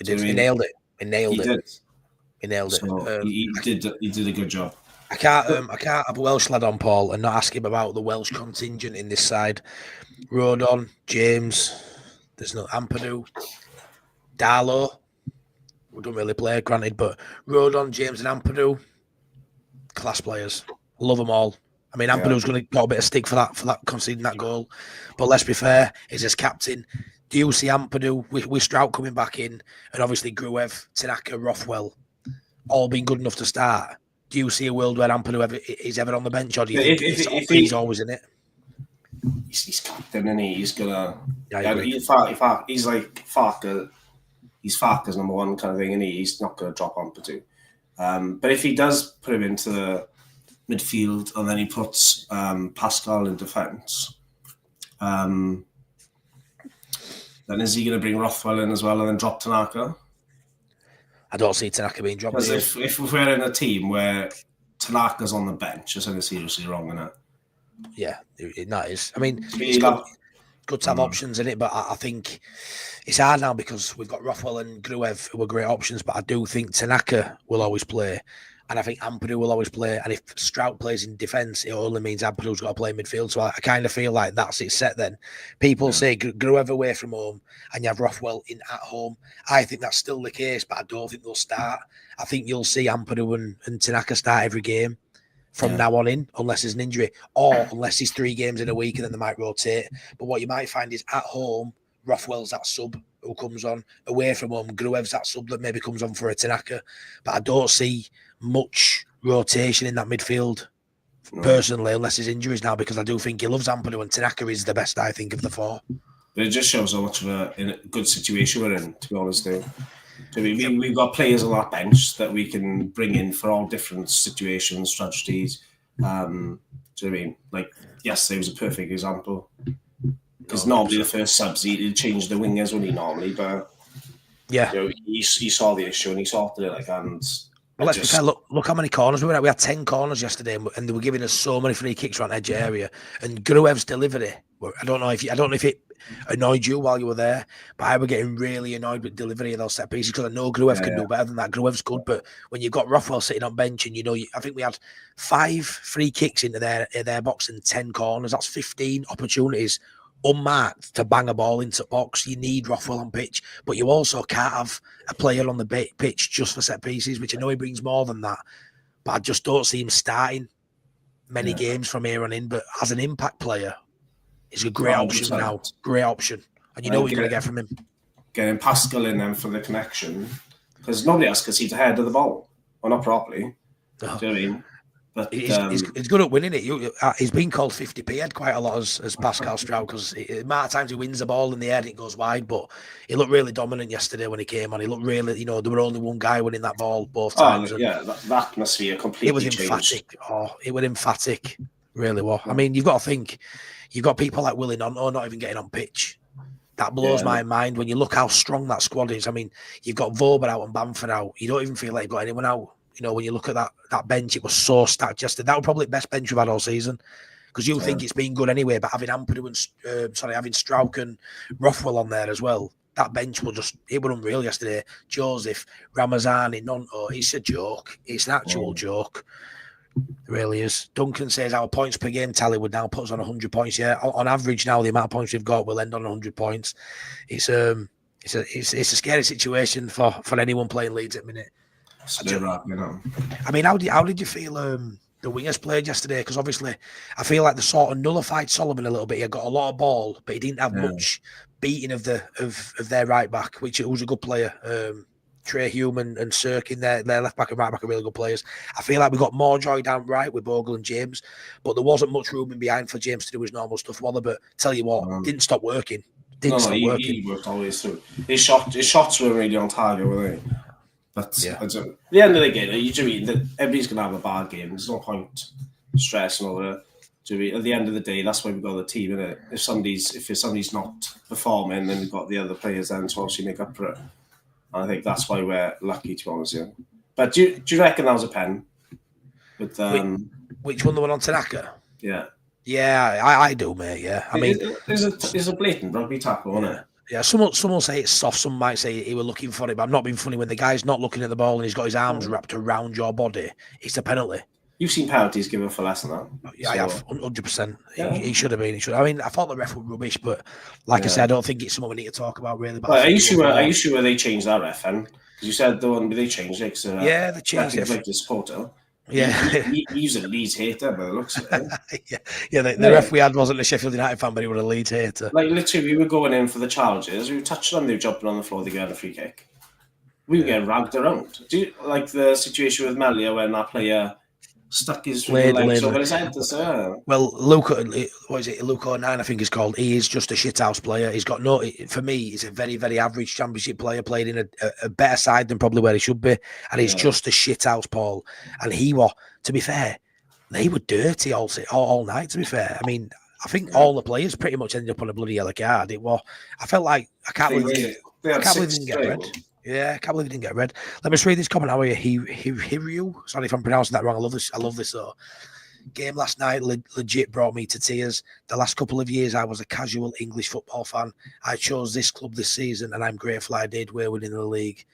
He nailed it. He nailed it. So he did a good job. I can't have a Welsh lad on, Paul, and not ask him about the Welsh contingent in this side. Rodon, James, there's no Ampadu, Darlow. We don't really play, granted, but Rodon, James, and Ampadu, class players. Love them all. I mean, Ampadu's going to got a bit of stick for that conceding that goal. But let's be fair, he's his captain. Do you see Ampadu with Strout coming back in, and obviously Gruev, Tanaka, Rothwell, all being good enough to start? Do you see a world where Ampadu is ever on the bench, or do you think he's always in it? He's captain, and he's gonna. Yeah, he's like Farke. He's Farke's number one kind of thing, and he's not going to drop Ampadu. But if he does put him into the midfield and then he puts Pascal in defence, then is he going to bring Rothwell in as well and then drop Tanaka? I don't see Tanaka being dropped. Because if we're in a team where Tanaka's on the bench, there's something seriously wrong in it. Yeah, that is. I mean, it's good to have options in it, but I think it's hard now because we've got Rothwell and Gruev who are great options, but I do think Tanaka will always play, and I think Ampadu will always play, and if Strout plays in defence, it only means Ampadu's got to play midfield, so I kind of feel like that's it set then. People say Gruev away from home and you have Rothwell in at home. I think that's still the case, but I don't think they'll start. I think you'll see Ampadu and Tanaka start every game from now on in, unless there's an injury, or unless it's 3 games in a week and then they might rotate. But what you might find is at home, Rothwell's that sub who comes on. Away from home, Gruev's that sub that maybe comes on for a Tanaka. But I don't see much rotation in that midfield, personally, unless there's injuries now, because I do think he loves Ampadu, and Tanaka is the best, I think, of the 4. But it just shows how much of a good situation we're in, to be honest, though. So we've got players on that bench that we can bring in for all different situations, strategies. Do you know what I mean? Like, yesterday was a perfect example. Because normally the first subs, he'd change the wingers, wouldn't he, normally? But he saw the issue and he sorted it. Well, let's be fair. Look how many corners we were at. We had 10 corners yesterday, and they were giving us so many free kicks around edge area. And Gruev's delivery, I don't know if it annoyed you while you were there, but I were getting really annoyed with delivery of those set pieces because I know Gruev can do better than that. Gruev's good, but when you've got Rothwell sitting on bench and I think we had 5 free kicks into their box and 10 corners. That's 15 opportunities unmarked to bang a ball into box. You need Rothwell on pitch, but you also can't have a player on the pitch just for set pieces, which I know he brings more than that, but I just don't see him starting many games from here on in. But as an impact player, he's a great option now. Great option. And you know what you're going to get from him. Getting Pascal in them for the connection, because nobody else can see the head of the ball. Well, not properly. Do you know what I mean? But he's good at winning it. He's been called 50p head quite a lot as Pascal Strout, because the amount of times he wins the ball in the air and it goes wide, but he looked really dominant yesterday when he came on. He looked really, there were only one guy winning that ball both times. That atmosphere completely It was emphatic. It was emphatic. Really was. I mean, you've got to think, you've got people like Willie Nonto not even getting on pitch. That blows my mind when you look how strong that squad is. I mean, you've got Vober out and Bamford out. You don't even feel like you've got anyone out. When you look at that bench, it was so stacked yesterday. That was probably the best bench we've had all season. because you think it's been good anyway, but having Ampadu and having Strauch and Rothwell on there as well, that bench it was unreal yesterday. Joseph, Ramazani, Nonto, it's a joke. It's an actual joke. It really is. Duncan says our points per game tally would now put us on 100 points. Yeah, on average now, the amount of points we've got will end on 100 points. It's a scary situation for anyone playing Leeds at the minute. I mean, how did you feel the wingers played yesterday? Because obviously, I feel like they sort of nullified Solomon a little bit. He got a lot of ball, but he didn't have much beating of their right back, which was a good player. Trey Hume and Sirkin, their left back and right back are really good players. I feel like we got more joy down right with Bogle and James, but there wasn't much room in behind for James to do his normal stuff. But tell you what, didn't stop working. He worked always through. His shots were really on target, weren't they? But at the end of the game, everybody's going to have a bad game. There's no point stressing over it. At the end of the day, that's why we've got the team, innit? If somebody's not performing, then we've got the other players then to obviously make up for it. And I think that's why we're lucky, to be honest. Yeah. But do you reckon that was a pen? With which one, the one on Tanaka? Yeah. Yeah, I do, mate. Yeah, I mean, there's a blatant rugby tackle, isn't it? Yeah, some will say it's soft. Some might say he were looking for it, but I'm not being funny. When the guy's not looking at the ball and he's got his arms wrapped around your body, it's a penalty. You've seen penalties given for less than that. Yeah, I have, 100%. Yeah. He should have been. I mean, I thought the ref was rubbish, but like I said, I don't think it's something we need to talk about really. But are you sure they changed that ref then? Because you said the one they changed it. Yeah, they changed it. Like the supporter. Yeah, he's a Leeds hater by the looks of it. The ref we had wasn't a Sheffield United fan, but he was a Leeds hater. Like literally, we were going in for the challenges. We were touching them, they were jumping on the floor, they got a free kick. We were getting ragged around. Do you like the situation with Melia when that player stuck his legs over his head? Well, Luca 9, I think he's called. He is just a shithouse player. He's got for me, he's a very, very average championship player, played in a better side than probably where he should be. And he's just a shithouse, Paul. And to be fair, they were dirty all night, to be fair. I mean, I think all the players pretty much ended up on a bloody yellow card. I felt like, I can't believe they didn't get red. Yeah, I can't believe he didn't get red. Let me just read this comment. How are you? Hiryu? Sorry if I'm pronouncing that wrong. I love this though. Game last night legit brought me to tears. The last couple of years I was a casual English football fan. I chose this club this season and I'm grateful I did. We're winning the league.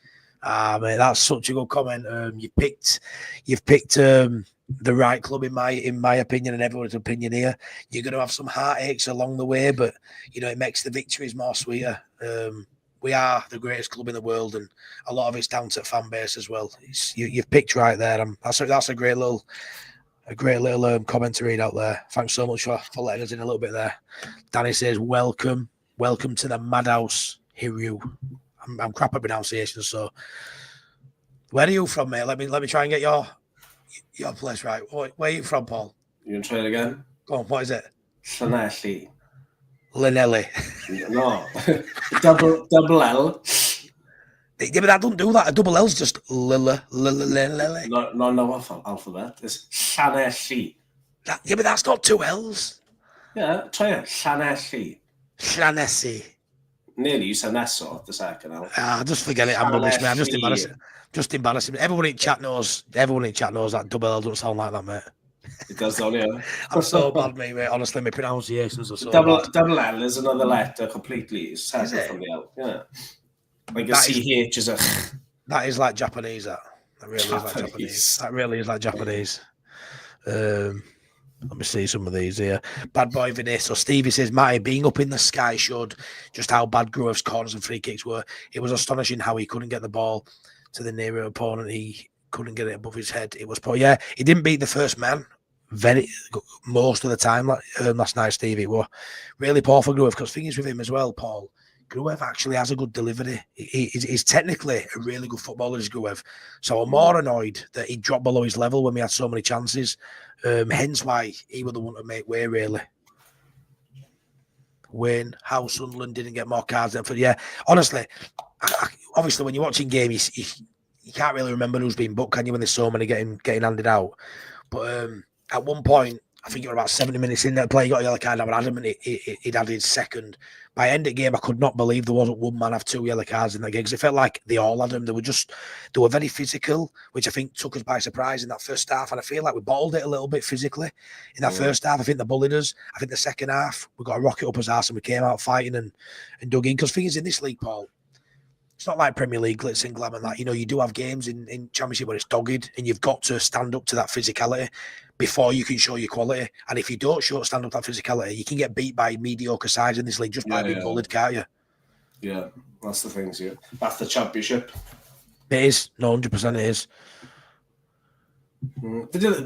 Mate, that's such a good comment. You've picked the right club in my opinion and everyone's opinion here. You're going to have some heartaches along the way, but it makes the victories more sweeter. We are the greatest club in the world, and a lot of it's down to fan base as well. You've picked right there. That's a great little comment to read out there. Thanks so much for letting us in a little bit there. Danny says, welcome to the madhouse, Hiryu. I'm crap at pronunciation, so where are you from, mate? Let me try and get your place right. Where are you from, Paul? You gonna try it again? Go on, what is it? Llanelli. Linelli. No. double L. Yeah, but I don't do that. A double L's just Lily. No alphabet. It's Llanelli. Yeah, but that's not two L's. Yeah, try it. Llanelli. Llanelli. Nearly, you said Nesso, the second L. Just forget it. I'm rubbish, mate. I'm just embarrassing. Everyone in chat knows that double L doesn't sound like that, mate. It does, don't you? I'm so bad, mate. Honestly, my pronunciations are so bad. Double L is another letter completely. It's separate from the L. Yeah. Like a CH is a... That is like Japanese, that. That really is like Japanese. That really is like Japanese. Let me see some of these here. Bad boy Vinay. So Stevie says, Matty, being up in the sky showed just how bad Grove's corners and free kicks were. It was astonishing how he couldn't get the ball to the nearer opponent. He couldn't get it above his head. It was he didn't beat the first man most of the time last night, Stevie. It was really poor for Grove, because thing is with him as well, Paul, Gruev actually has a good delivery. He's technically a really good footballer, is Gruev. So I'm more annoyed that he dropped below his level when we had so many chances. Hence why he was the one to make way, really. Wayne, how Sunderland didn't get more cards than for... Yeah, honestly, obviously when you're watching games, you can't really remember who's been booked, can you, when there's so many getting handed out. But at one point, I think it was about 70 minutes in there play. He got a yellow card. I was adamant he'd had his second. By end of game, I could not believe there wasn't one man have 2 yellow cards in that game because it felt like they all had them. They were very physical, which I think took us by surprise in that first half. And I feel like we bottled it a little bit physically in that first half. I think they bullied us. I think the second half we got a rocket up his arse and we came out fighting and dug in. Because things in this league, Paul, it's not like Premier League glitz and glam and that. You know, you do have games in Championship where it's dogged, and you've got to stand up to that physicality before you can show your quality. And if you don't stand up to that physicality, you can get beat by mediocre sides in this league just by being bullied, can't you? Yeah, that's the thing. Yeah, that's the Championship. It is. No, 100% it is.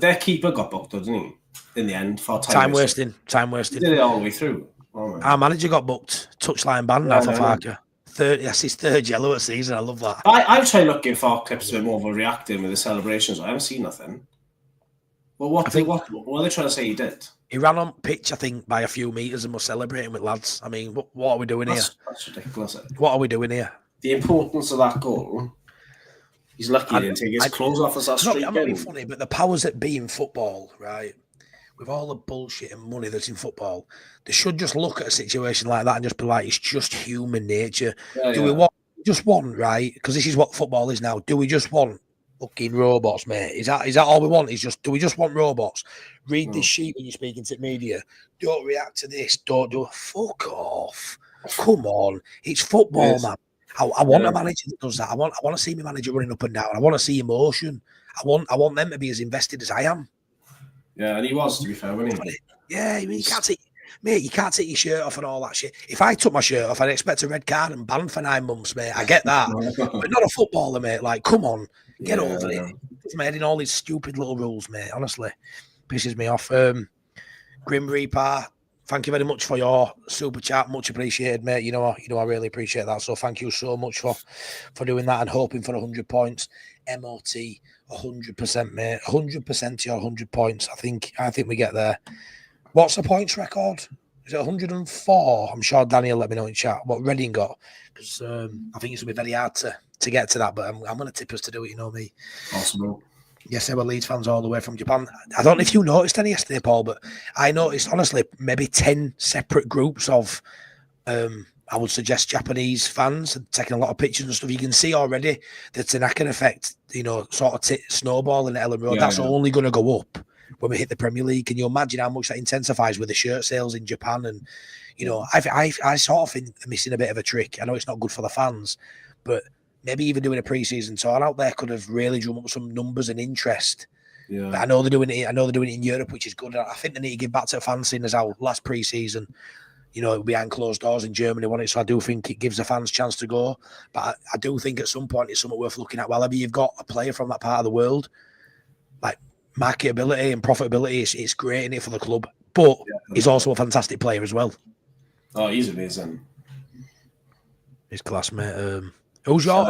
Their keeper got booked, didn't he? In the end, for time wasting. He did it all the way through. Our manager got booked. Touchline ban now for Farker. That's his 3rd yellow at season. I love that. I've tried looking for clips of him overreacting with the celebrations. I haven't seen nothing. Well, what are they trying to say he did? He ran on pitch, I think, by a few metres and was celebrating with lads. I mean, what are we doing here? That's ridiculous. What are we doing here? The importance of that goal. He's lucky he didn't take his clothes off as that streak. I'm not being funny, but the powers that be in football, right? With all the bullshit and money that's in football, they should just look at a situation like that and just be like, it's just human nature. Do we want, right? Because this is what football is now. Do we just want fucking robots, mate? Is that all we want? Do we just want robots? Read this sheet when you're speaking to media. Don't react to this. Don't do it. Fuck off. Come on. It's football, man. I want a manager that does that. I want to see my manager running up and down. I want to see emotion. I want them to be as invested as I am. Yeah, and he was, to be fair, wasn't he? Yeah, I mean, you can't take your shirt off and all that shit. If I took my shirt off, I'd expect a red card and banned for 9 months, mate. I get that. But not a footballer, mate. Like, come on, get over it. It's made in all these stupid little rules, mate. Honestly, pisses me off. Grim Reaper, thank you very much for your super chat. Much appreciated, mate. You know, I really appreciate that. So thank you so much for doing that and hoping for 100 points. MOT, 100%, mate. 100% to your 100 points. I think we get there. What's the points record? Is it 104? I'm sure Danny will let me know in chat what Reading got, because I think it's going to be very hard to get to that, but I'm going to tip us to do it, you know me. Possible. Yes, they were Leeds fans all the way from Japan. I don't know if you noticed any yesterday, Paul, but I noticed, honestly, maybe 10 separate groups of, I would suggest, Japanese fans taking a lot of pictures and stuff. You can see already the Tanaka effect, you know, sort of snowballing at Ellen Road. Yeah, that's only going to go up when we hit the Premier League. Can you imagine how much that intensifies with the shirt sales in Japan? And, you know, I sort of think they're missing a bit of a trick. I know it's not good for the fans, but maybe even doing a pre-season tour out there could have really drummed up some numbers and interest. Yeah. But I know they're doing it in Europe, which is good. I think they need to give back to the fans, seeing as how last pre-season, you know, behind closed doors in Germany won it. So I do think it gives the fans a chance to go. But I do think at some point it's something worth looking at. Whenever you've got a player from that part of the world, like marketability and profitability, it's great in it for the club. But he's also a fantastic player as well. Oh, he's amazing. He's class, mate. Who's your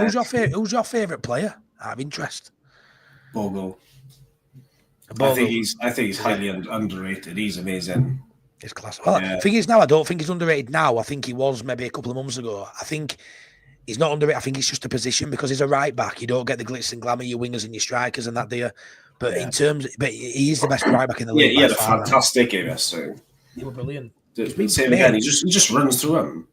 favourite player out of interest? Bogle. I think he's highly underrated. He's amazing. He's class. Well, the thing is now, I don't think he's underrated now. I think he was maybe a couple of months ago. I think he's not underrated. I think it's just a position because he's a right back. You don't get the glitz and glamour, your wingers and your strikers and that, do you? But he is the best right back in the league. He had a fantastic game yesterday. He was brilliant. Same again. He just runs through him.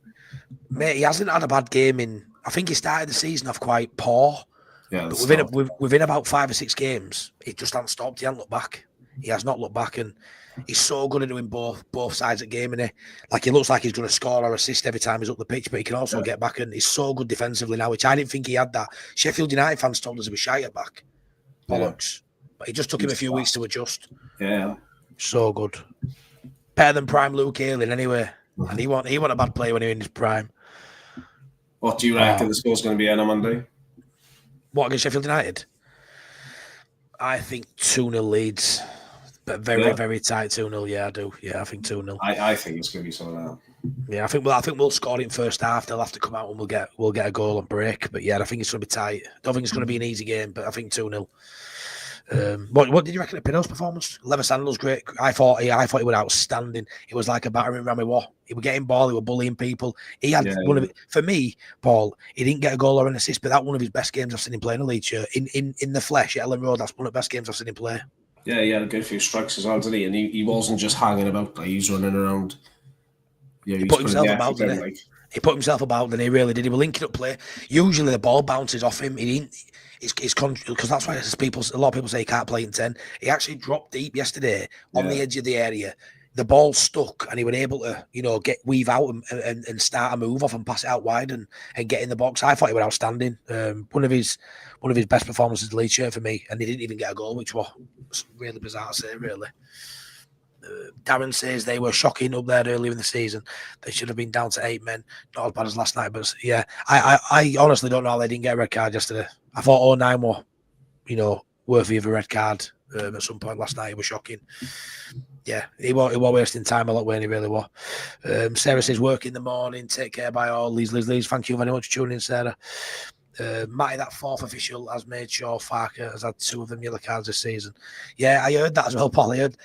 Mate, he hasn't had a bad game in. I think he started the season off quite poor. Yeah, but within about 5 or 6 games, it just hasn't stopped. He hasn't looked back. He has not looked back, and he's so good at doing both sides of the game. And he looks like he's going to score or assist every time he's up the pitch, but he can also get back, and he's so good defensively now, which I didn't think he had that. Sheffield United fans told us he was shy at back. Bollocks. But it just took him a few weeks to adjust. Yeah. So good. Better than prime Luke Ayling anyway. And he wasn't a bad player when he was in his prime. What do you reckon the score's going to be on Monday? What, against Sheffield United? I think 2-0 Leeds. But very tight 2-0. Yeah, I do. Yeah, I think 2-0. I think it's going to be something like that. Yeah, I think we'll score in first half. They'll have to come out and we'll get a goal on break. But yeah, I think it's going to be tight. I don't think it's going to be an easy game, but I think 2-0. What did you reckon of Pino's performance? Levis Sandler's great. I thought he was outstanding. It was like a battering ram. He was getting ball. He was bullying people. He had one of it. For me, Paul, he didn't get a goal or an assist, but that's one of his best games I've seen him play in a Leeds shirt. In the flesh at Ellen Road, that's one of the best games I've seen him play. Yeah, he had a good few strikes as well, didn't he? And he wasn't just hanging about, like, he was running around. Yeah, he put himself about, didn't he? Like. He put himself about, and he really did. He was linking up play. Usually the ball bounces off him. He didn't. Because that's why a lot of people say he can't play in 10. He actually dropped deep yesterday on the edge of the area. The ball stuck, and he was able to, weave out and start a move off and pass it out wide and get in the box. I thought he was outstanding. One of his best performances in the Leeds shirt for me, and he didn't even get a goal, which was really bizarre to say, really. Darren says they were shocking up there earlier in the season. They should have been down to 8 men. Not as bad as last night, but yeah, I honestly don't know how they didn't get a red card yesterday. I thought 09 were, worthy of a red card at some point last night. It was shocking. Yeah, he was wasting time a lot when he really was. Sarah says, work in the morning. Take care by all. Leeds. Thank you very much for tuning in, Sarah. Matty, that fourth official, has made sure Farker has had 2 of them yellow cards this season. Yeah, I heard that as well, Paul. I heard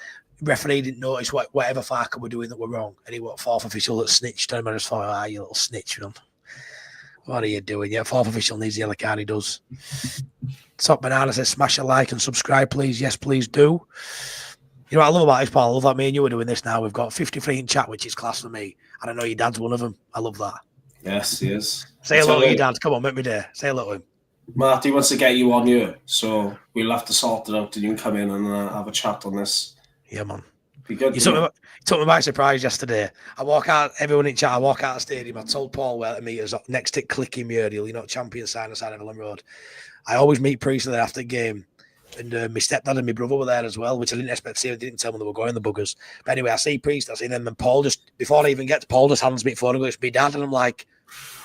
referee didn't notice whatever Farker were doing that were wrong, and he was fourth official that snitched him. I just thought, you little snitch, man. What are you doing? Yeah, fourth official needs the yellow card. He does. Top Banana says, smash a like and subscribe, please. Yes, please do. You know what I love about this, Paul? I love that me and you are doing this now. We've got 53 in chat, which is class for me. And I know your dad's one of them. I love that. Yes, he is. Say hello to your dad. Come on, make me day. Say hello to him. Marty wants to get you on here, so we'll have to sort it out and you can come in and have a chat on this. Yeah, man. Be good. You took me by surprise yesterday. I walk out, everyone in chat, I walk out of the stadium. I told Paul where to meet us next to Clicky Muriel, champion sign on the side of Ellen Road. I always meet Priestley there after the game. And my stepdad and my brother were there as well, which I didn't expect to see. They didn't tell me they were going, the buggers. But anyway, I see Priest, I see them, and Paul just, before I even get to Paul, just hands me a phone and goes, it's my dad. And I'm like,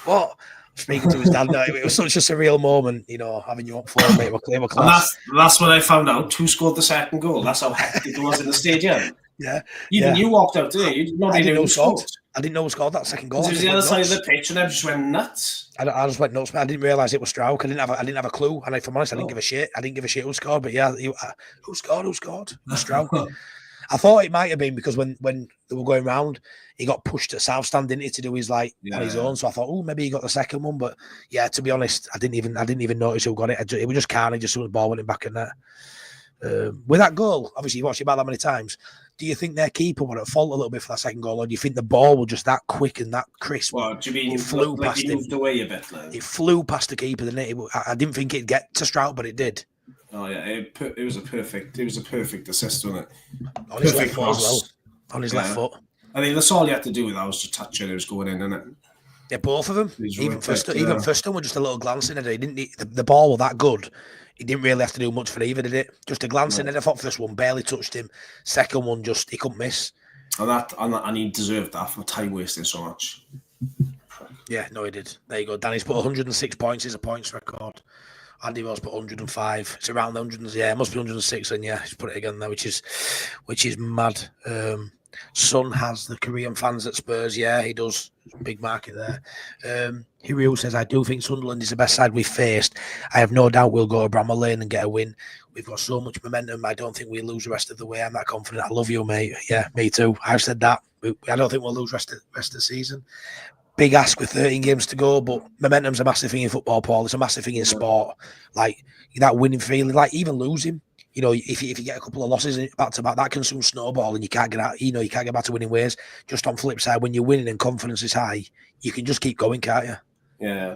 what? Speaking to his dad. No, it was such a surreal moment, having you up for him, mate. We're class. And that's when I found out who scored the second goal. That's how hectic it was in the stadium. Yeah. You walked out there. You I didn't know who scored. I didn't know who scored that second goal. It was the other side of the pitch, and I just went nuts. I just went nuts, man. I didn't realise it was Strauch. I didn't have a clue. And if I'm honest, I didn't give a shit. I didn't give a shit who scored. But yeah, who scored? Strauch. I thought it might have been because when they were going round, he got pushed at South Stand, didn't he, to do his on his own. So I thought, maybe he got the second one. But yeah, to be honest, I didn't even notice who got it. It was just carnage just when the ball went in back in there. With that goal, obviously you watched it about that many times. Do you think their keeper would at fault a little bit for that second goal, or do you think the ball was just that quick and that crisp? Well, do you mean it flew past he him? Moved away a bit, then? It flew past the keeper, didn't it? I didn't think it'd get to Stroud, but it did. Oh yeah, it was a perfect assist, wasn't it? On his left foot as well. On his left foot. I think that's all you had to do with that was just touch it. It was going in, didn't it? Yeah, both of them. Even Thurston were just a little glance in it. The ball was that good. He didn't really have to do much for either, did it? Just a glance in it. I thought first one barely touched him. Second one, he couldn't miss. And he deserved that for time wasting so much. Yeah, no, he did. There you go. Danny's put 106 points. It's a points record. Andy Rose put 105. It's around the 100. Yeah, it must be 106. And yeah, he's put it again there, which is mad. Son has the Korean fans at Spurs. Yeah, he does. Big market there. Hiryu says, I do think Sunderland is the best side we've faced. I have no doubt we'll go to Bramall Lane and get a win. We've got so much momentum. I don't think we'll lose the rest of the way. I'm that confident. I love you, mate. Yeah, me too. I've said that. I don't think we'll lose rest of the season. Big ask with 13 games to go, but momentum's a massive thing in football, Paul. It's a massive thing in sport. Like, that winning feeling, like even losing. If you get a couple of losses back to back, that can soon snowball and you can't get out. You can't get back to winning ways. Just on flip side, when you're winning and confidence is high, you can just keep going, can't you? Yeah,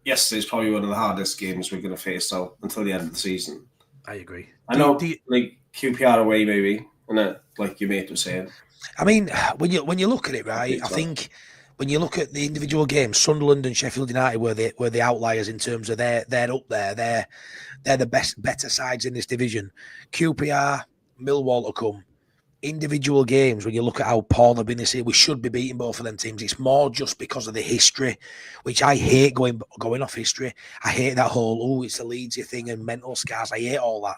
yesterday's probably one of the hardest games we're going to face out until the end of the season. I agree. I know, QPR away, maybe, and like your mate was saying. I mean, when you look at it, right, I think when you look at the individual games, Sunderland and Sheffield United were the outliers in terms of they're up there. They're the better sides in this division. QPR, Millwall to come. Individual games, when you look at how poor they've been this year, we should be beating both of them teams. It's more just because of the history, which I hate going off history. I hate that whole, it's a Leeds thing and mental scars. I hate all that.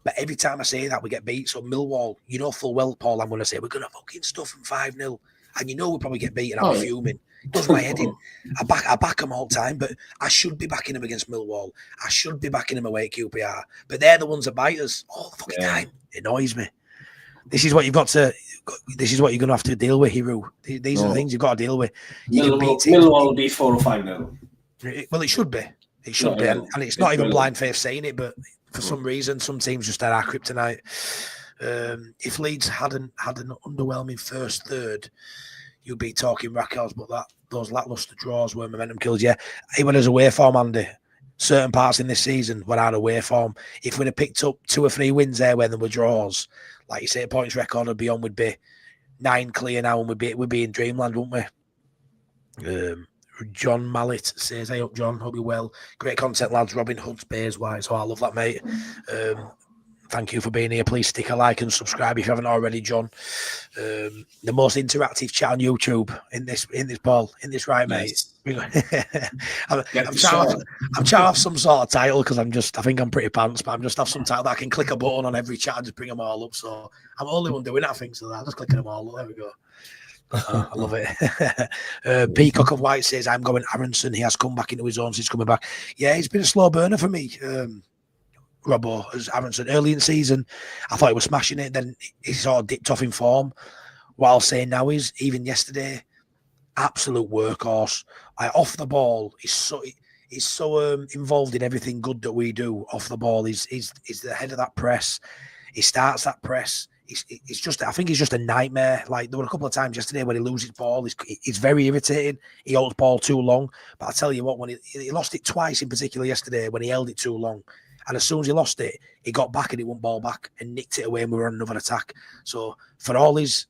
But every time I say that, we get beat. So Millwall, full well, Paul, I'm going to say, we're going to fucking stuff them 5-0. And we'll probably get beaten. I'm fuming. It does my head in. I back them all the time, but I should be backing them against Millwall. I should be backing them away at QPR. But they're the ones that bite us all the fucking time. It annoys me. This is what you're going to have to deal with, Hiru. These are the things you've got to deal with. Millwall will be 4 or 5-0. Well, it should be. It should be. And it's not even blind faith saying it, but For some reason, some teams just had our kryptonite. If Leeds hadn't had an underwhelming first third, you'd be talking records, but those lacklustre draws were momentum killers. Yeah, even as away form, Andy, certain parts in this season were out of away form. If we'd have picked up 2 or 3 wins there when there were draws, like you say, a points record would be on, would be 9 clear now, and we'd be in dreamland, wouldn't we? John Mallet says, "Hey up, John. Hope you're well. Great content, lads. Robin Hood's Bears White. So I love that, mate. Thank you for being here. Please stick a like and subscribe if you haven't already, John. The most interactive chat on YouTube in this ball, in this right, mate. I'm trying to have some sort of title because I think I'm pretty pants, but I'm just have some title that I can click a button on every chat and just bring them all up. So I'm the only one doing that, I think. So I'm just clicking them all up. There we go. I love it. Peacock of White says, I'm going Aronson. He has come back into his own since coming back. Yeah, it's been a slow burner for me. Robbo, as Aronson, early in the season, I thought he was smashing it. Then he sort of dipped off in form. What I'll say now is, even yesterday, absolute workhorse. Off the ball, he's so involved in everything good that we do. Off the ball, he's the head of that press. He starts that press. It's just, I think he's just a nightmare. Like, there were a couple of times yesterday when he loses ball. He's very irritating. He holds ball too long. But I tell you what, when he lost it twice in particular yesterday, when he held it too long. And as soon as he lost it, he got back and he won ball back and nicked it away, and we were on another attack. So for all his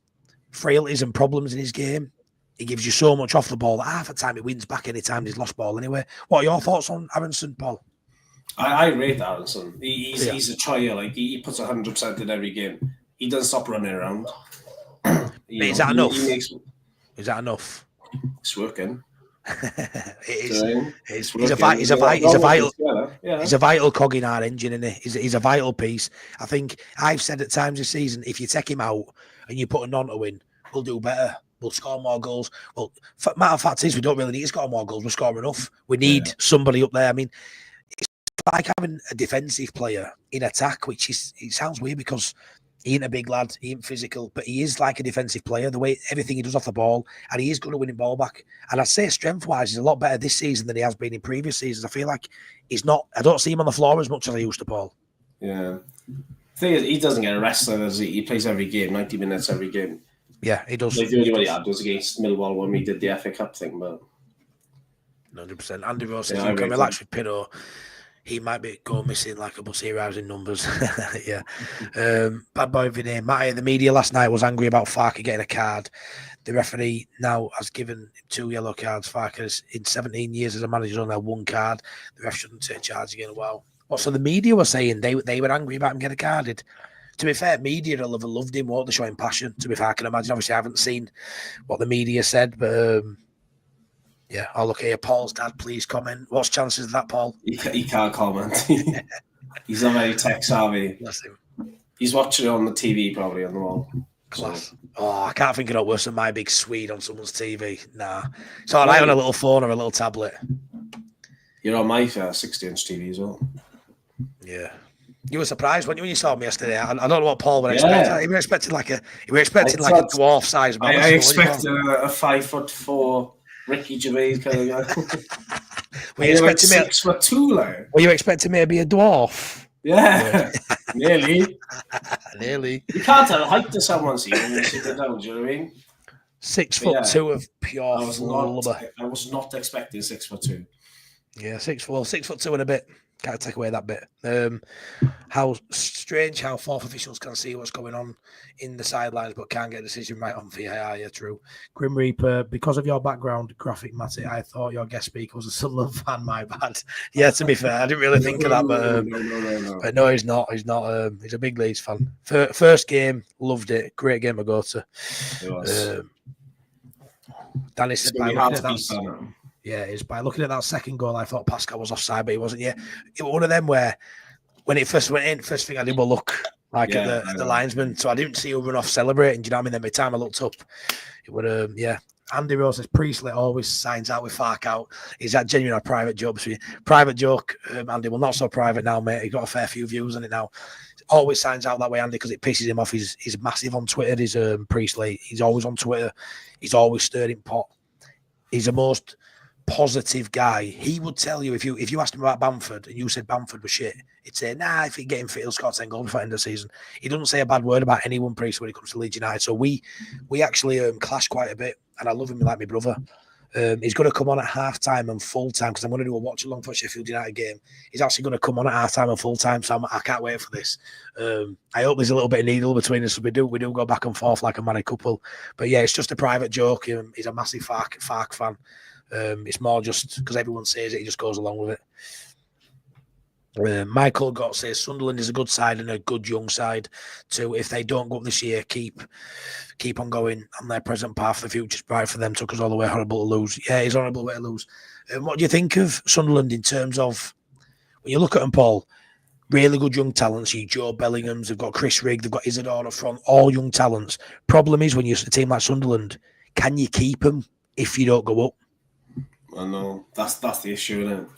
frailties and problems in his game, he gives you so much off the ball that half the time he wins back any time he's lost ball anyway. What are your thoughts on Aronson, Paul? I rate Aronson. He's a trier. Like, he puts 100% in every game. He doesn't stop running around. Is that enough? Is that enough? It's working. He's a vital cog in our engine, isn't he? He's a vital piece. I think I've said at times this season, if you take him out and you put a Nonto in, we'll do better. We'll score more goals. Well, matter of fact is, we don't really need to score more goals. We're scoring enough. We need somebody up there. I mean, it's like having a defensive player in attack, which is, it sounds weird because he ain't a big lad, he ain't physical, but he is like a defensive player, the way everything he does off the ball, and he is good at winning ball back. And I'd say strength-wise, he's a lot better this season than he has been in previous seasons. I feel like I don't see him on the floor as much as I used to, Paul. Yeah. The thing is, he doesn't get a rest, does he? He plays every game, 90 minutes every game. Yeah, he does. Like, the only one he had was against Millwall when we did the FA Cup thing, but 100%. Andy Rose says, you can relax with Pinot. He might be going missing like a bus here in numbers. Yeah. Bad boy Vinay. Matty, the media last night was angry about Farker getting a card. The referee now has given him 2 yellow cards. Farker's in 17 years as a manager only had 1 card. The ref shouldn't take charge again. Wow. What, so the media were saying they were angry about him getting carded. To be fair, media will have loved him, won't they, showing passion? To be fair, I can imagine. Obviously, I haven't seen what the media said, but yeah, I'll look here. Paul's dad, please comment. What's chances of that, Paul? He can't comment. He's not very tech savvy. Bless him. He's watching it on the TV, probably, on the wall. Class. Oh, I can't think of it worse than my big Swede on someone's TV. Nah. It's all right on a little phone or a little tablet. You're on my 60-inch TV as well. Yeah. You were surprised when you saw me yesterday. I don't know what Paul would expect. You were expecting like a dwarf size man. I expected a 5'4" Ricky Gervais kind of guy. Were you expecting me 6'2" like? Were you expecting me to be a dwarf? Yeah. Nearly. Nearly. You can't tell the height to someone, see, when you sit it down, do you know what I mean? 6'2" of pure flubber. I was not expecting 6'2". Yeah, 6'2" and a bit. Can't take away that bit. How strange how fourth officials can see what's going on in the sidelines but can't get a decision right on VAR. Yeah, true. Grim Reaper, because of your background, graphic Matty, I thought your guest speaker was a Sunderland fan. My bad. Yeah, to be fair, I didn't really think of that, but no. But no, he's not. He's not. He's a big Leeds fan. First game, loved it. Great game to go to. It was. Danny said, yeah, it's by looking at that second goal, I thought Pascal was offside, but he wasn't. Yeah, it was one of them where when it first went in, first thing I did was look at the linesman, so I didn't see him run off celebrating. Do you know what I mean? Then by the time I looked up, it would Andy Rose says Priestley always signs out with Fark out. Is that genuine or private joke? Private joke, Andy. Well, not so private now, mate. He got a fair few views on it now. Always signs out that way, Andy, because it pisses him off. He's massive on Twitter. He's Priestley. He's always on Twitter. He's always stirring pot. He's the most positive guy. He would tell you if you asked him about Bamford and you said Bamford was shit, he'd say, nah, if he get him fit, he'll score 10 goals before the end of the season. He doesn't say a bad word about anyone, Priest, when it comes to Leeds United. So we actually clash quite a bit, and I love him like my brother. He's going to come on at half-time and full-time because I'm going to do a watch-along for Sheffield United game. He's actually going to come on at half-time and full-time, so I can't wait for this. I hope there's a little bit of needle between us. So we do go back and forth like a married couple. But yeah, it's just a private joke. He's a massive Fark fan. It's more just because everyone says it, he just goes along with it. Michael Gott says Sunderland is a good side and a good young side too. If they don't go up this year, keep on going on their present path. The future's bright for them. Took us all the way. Horrible to lose. Yeah, it's horrible way to lose. What do you think of Sunderland in terms of when you look at them, Paul? Really good young talents. You Joe Bellingham's, they've got Chris Rigg, they've got Isadora from all young talents. Problem is when you're a team like Sunderland, can you keep them if you don't go up? I know that's the issue, isn't it?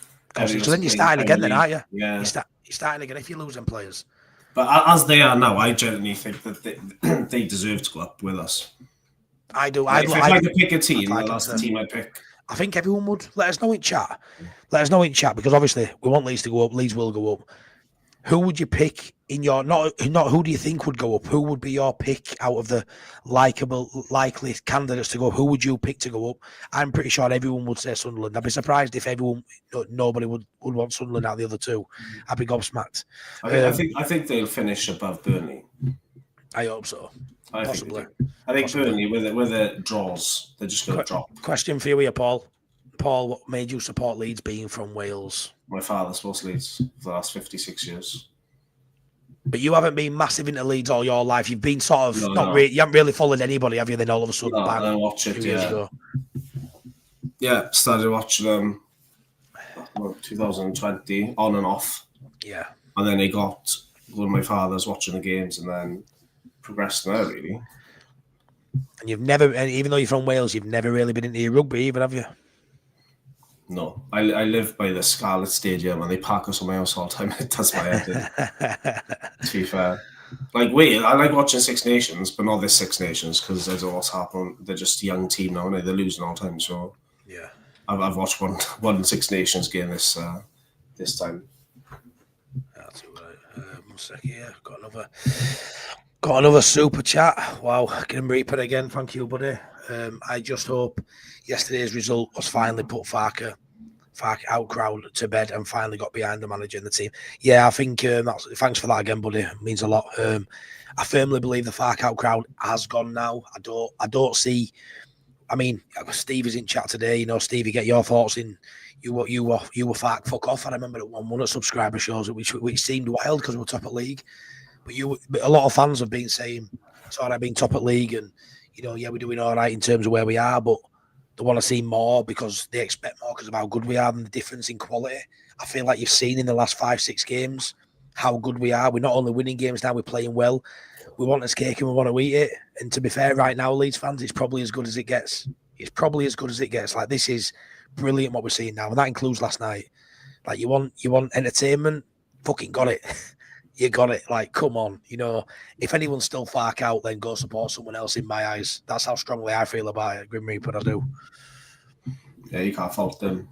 So then you're starting again, then, aren't you? Yeah. You're starting again if you lose them players. But as they are now, I genuinely think that they deserve to go up with us. I do. If I had to pick a team, that's the team I'd pick. I think everyone would. Let us know in chat. Because obviously we want Leeds to go up. Leeds will go up. Who would you pick in your not who do you think would go up? Who would be your pick out of the likely candidates to go up? Who would you pick to go up? I'm pretty sure everyone would say Sunderland. I'd be surprised if nobody would want Sunderland out of the other two. I'd be gobsmacked. I think they'll finish above Burnley. I hope so. Possibly. I think Burnley with the draws, they're just going to drop. Question for you here, Paul. Paul, what made you support Leeds being from Wales? My father supports Leeds for the last 56 years. But you haven't been massive into Leeds all your life. You've been sort of you haven't really followed anybody, have you? Then all of a sudden, bang, I watch it. Yeah, started watching them 2020 on and off. Yeah, and then they got one of my fathers watching the games, and then progressed there really. And even though you're from Wales, you've never really been into your rugby, even, have you? No, I live by the Scarlet Stadium and they park us on my house all the time. It does my head in. To be fair. I like watching Six Nations, but not this Six Nations because there's what's happened. They're just a young team now, and they're losing all the time. So yeah, I've watched one Six Nations game this time. That's all right. 1 second, yeah, got another super chat. Wow, Grim Reaper again. Thank you, buddy. I just hope yesterday's result was finally put Fark out crowd to bed and finally got behind the manager and the team. Yeah, I think thanks for that again, buddy. It means a lot. I firmly believe the Fark out crowd has gone now. I don't see. I mean, Steve is in chat today. You know, Steve, you get your thoughts in. You were Fark fuck off. I remember at 1-1 at subscriber shows, which seemed wild because we were top at league. But a lot of fans have been saying it's all right being top at league and. You know, yeah, we're doing all right in terms of where we are, but they want to see more because they expect more because of how good we are and the difference in quality. I feel like you've seen in the last 5-6 games how good we are. We're not only winning games now, we're playing well. We want this cake and we want to eat it. And to be fair, right now, Leeds fans, it's probably as good as it gets. Like, this is brilliant what we're seeing now, and that includes last night. Like, you want entertainment? Fucking got it. You got it. Like, come on. You know, if anyone's still Fark out, then go support someone else in my eyes. That's how strongly I feel about it, Grim Reaper, I do. Yeah, you can't fault them.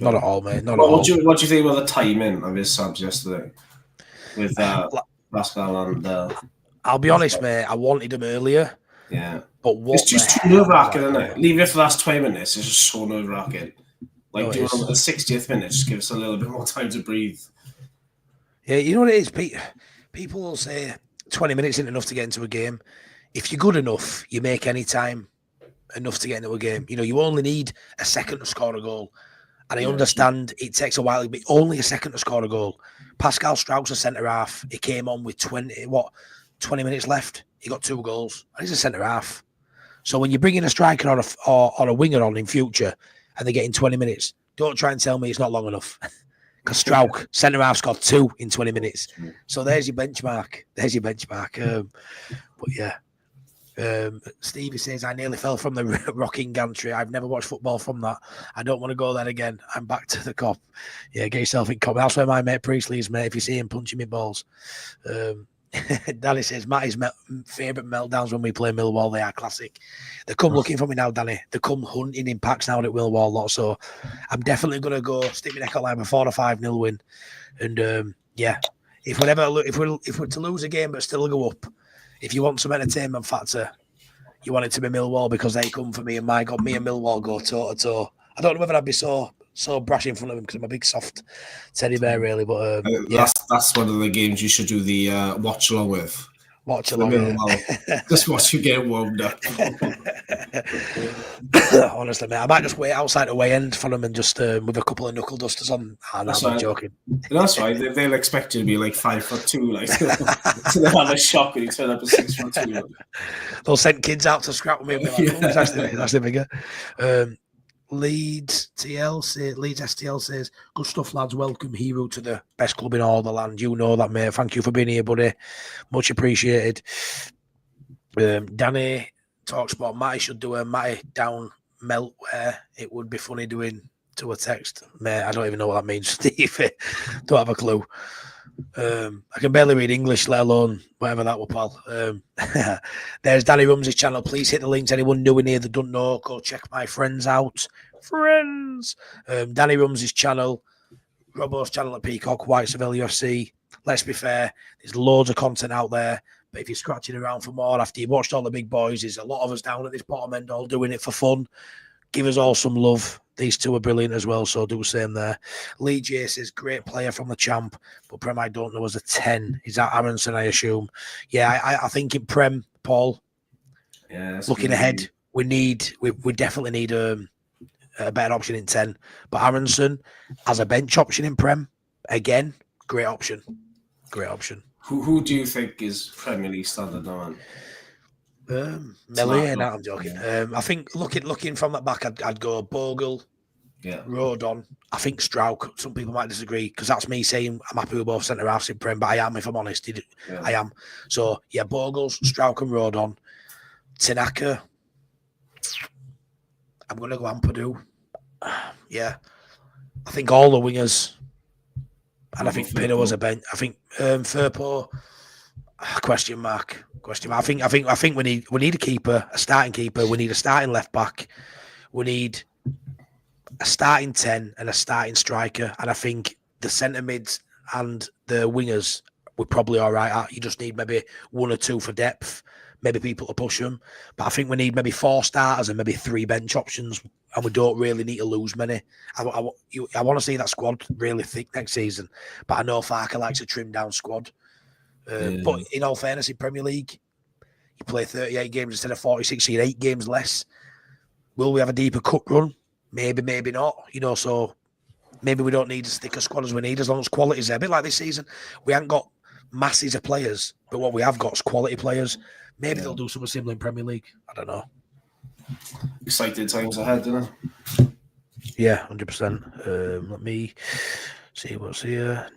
Not at all, mate. Not at all. What do you think about the timing of his subs yesterday? With Pascal and... I'll be honest, mate. I wanted him earlier. Yeah. But it's just too nerve-wracking, isn't it? Leave it for the last 20 minutes. It's just so nerve-wracking. Like, do it on the 60th minute. Just give us a little bit more time to breathe. Yeah, you know what it is? People will say 20 minutes isn't enough to get into a game. If you're good enough, you make any time enough to get into a game. You know, you only need a second to score a goal. And I understand it takes a while, but only a second to score a goal. Pascal Strauss, a centre-half, he came on with 20 minutes left. He got 2 goals. And he's a centre-half. So when you bring in a striker or a winger on in future and they're getting 20 minutes, don't try and tell me it's not long enough. Because Strauch, centre-half, scored 2 in 20 minutes. So there's your benchmark. But yeah. Stevie says, I nearly fell from the rocking gantry. I've never watched football from that. I don't want to go there again. I'm back to the cop. Yeah, get yourself in cop. That's where my mate Priestley is, mate, if you see him punching me balls. Danny says, Matty's favourite meltdowns when we play Millwall, they are classic. They come looking for me now, Danny. They come hunting in packs now at Millwall lot. So I'm definitely going to go stick my neck out line before a 5-0 win. And if we're to lose a game but still go up, if you want some entertainment factor, you want it to be Millwall because they come for me. And my God, me and Millwall go toe to toe. I don't know whether I'd be so brash in front of him because I'm a big soft teddy bear, really. But that's one of the games you should do the watch along with. Watch along, just watch you get warmed up. Honestly, mate, I might just wait outside the way end for them and just with a couple of knuckle dusters on. I'm joking. That's right. They'll expect you to be like 5'2", like so they'll have a shock when you turn up at 6'2". They'll send kids out to scrap with me. And be like, that's the bigger. Leeds STL says, good stuff, lads. Welcome, hero, to the best club in all the land. You know that, mate. Thank you for being here, buddy. Much appreciated. Danny talks about Matty should do a Matty down melt where it would be funny doing to a text. Mate, I don't even know what that means, Steve. Don't have a clue. I can barely read English, let alone whatever that was, pal. There's Danny Rumsey's channel. Please hit the links. Anyone new in here that don't know, go check my friends out. Danny Rumsey's channel, Robbo's channel at Peacock, White Seville UFC. Let's be fair, there's loads of content out there. But if you're scratching around for more after you've watched all the big boys, there's a lot of us down at this bottom end all doing it for fun. Give us all some love. These two are brilliant as well, so do the same there. Lee J says, great player from the Champ, but Prem I don't know as a 10. Is that Aronson, I assume? Yeah, I think in Prem, Paul, looking ahead, we definitely need a better option in 10. But Aronson, as a bench option in Prem, again, great option. Great option. Who do you think is Premier League standard now? Melly, no, I'm joking. I think looking from that back, I'd go Bogle, Rodon. I think Strauch. Some people might disagree because that's me saying I'm happy with both centre halves in Prem, but I am, if I'm honest. I am. So yeah, Bogles, Strauch, and Rodon. Tanaka. I'm gonna go Ampadu. Yeah, I think all the wingers, and I think Pinner was a bench. I think Firpo. Question mark. I think we need a keeper, a starting keeper. We need a starting left back. We need a starting 10 and a starting striker. And I think the centre mids and the wingers we're probably all right at. You just need maybe one or two for depth, maybe people to push them. But I think we need maybe 4 starters and maybe 3 bench options. And we don't really need to lose many. I want to see that squad really thick next season. But I know Farker likes a trimmed down squad. But in all fairness, in Premier League, you play 38 games instead of 46, so you're 8 games less. Will we have a deeper cup run? Maybe, maybe not. So maybe we don't need as thick a squad as we need as long as quality's there. A bit like this season, we haven't got masses of players, but what we have got is quality players. Maybe they'll do something similar in Premier League. I don't know. Exciting times ahead, isn't it? Yeah, 100%. Let me see what's here.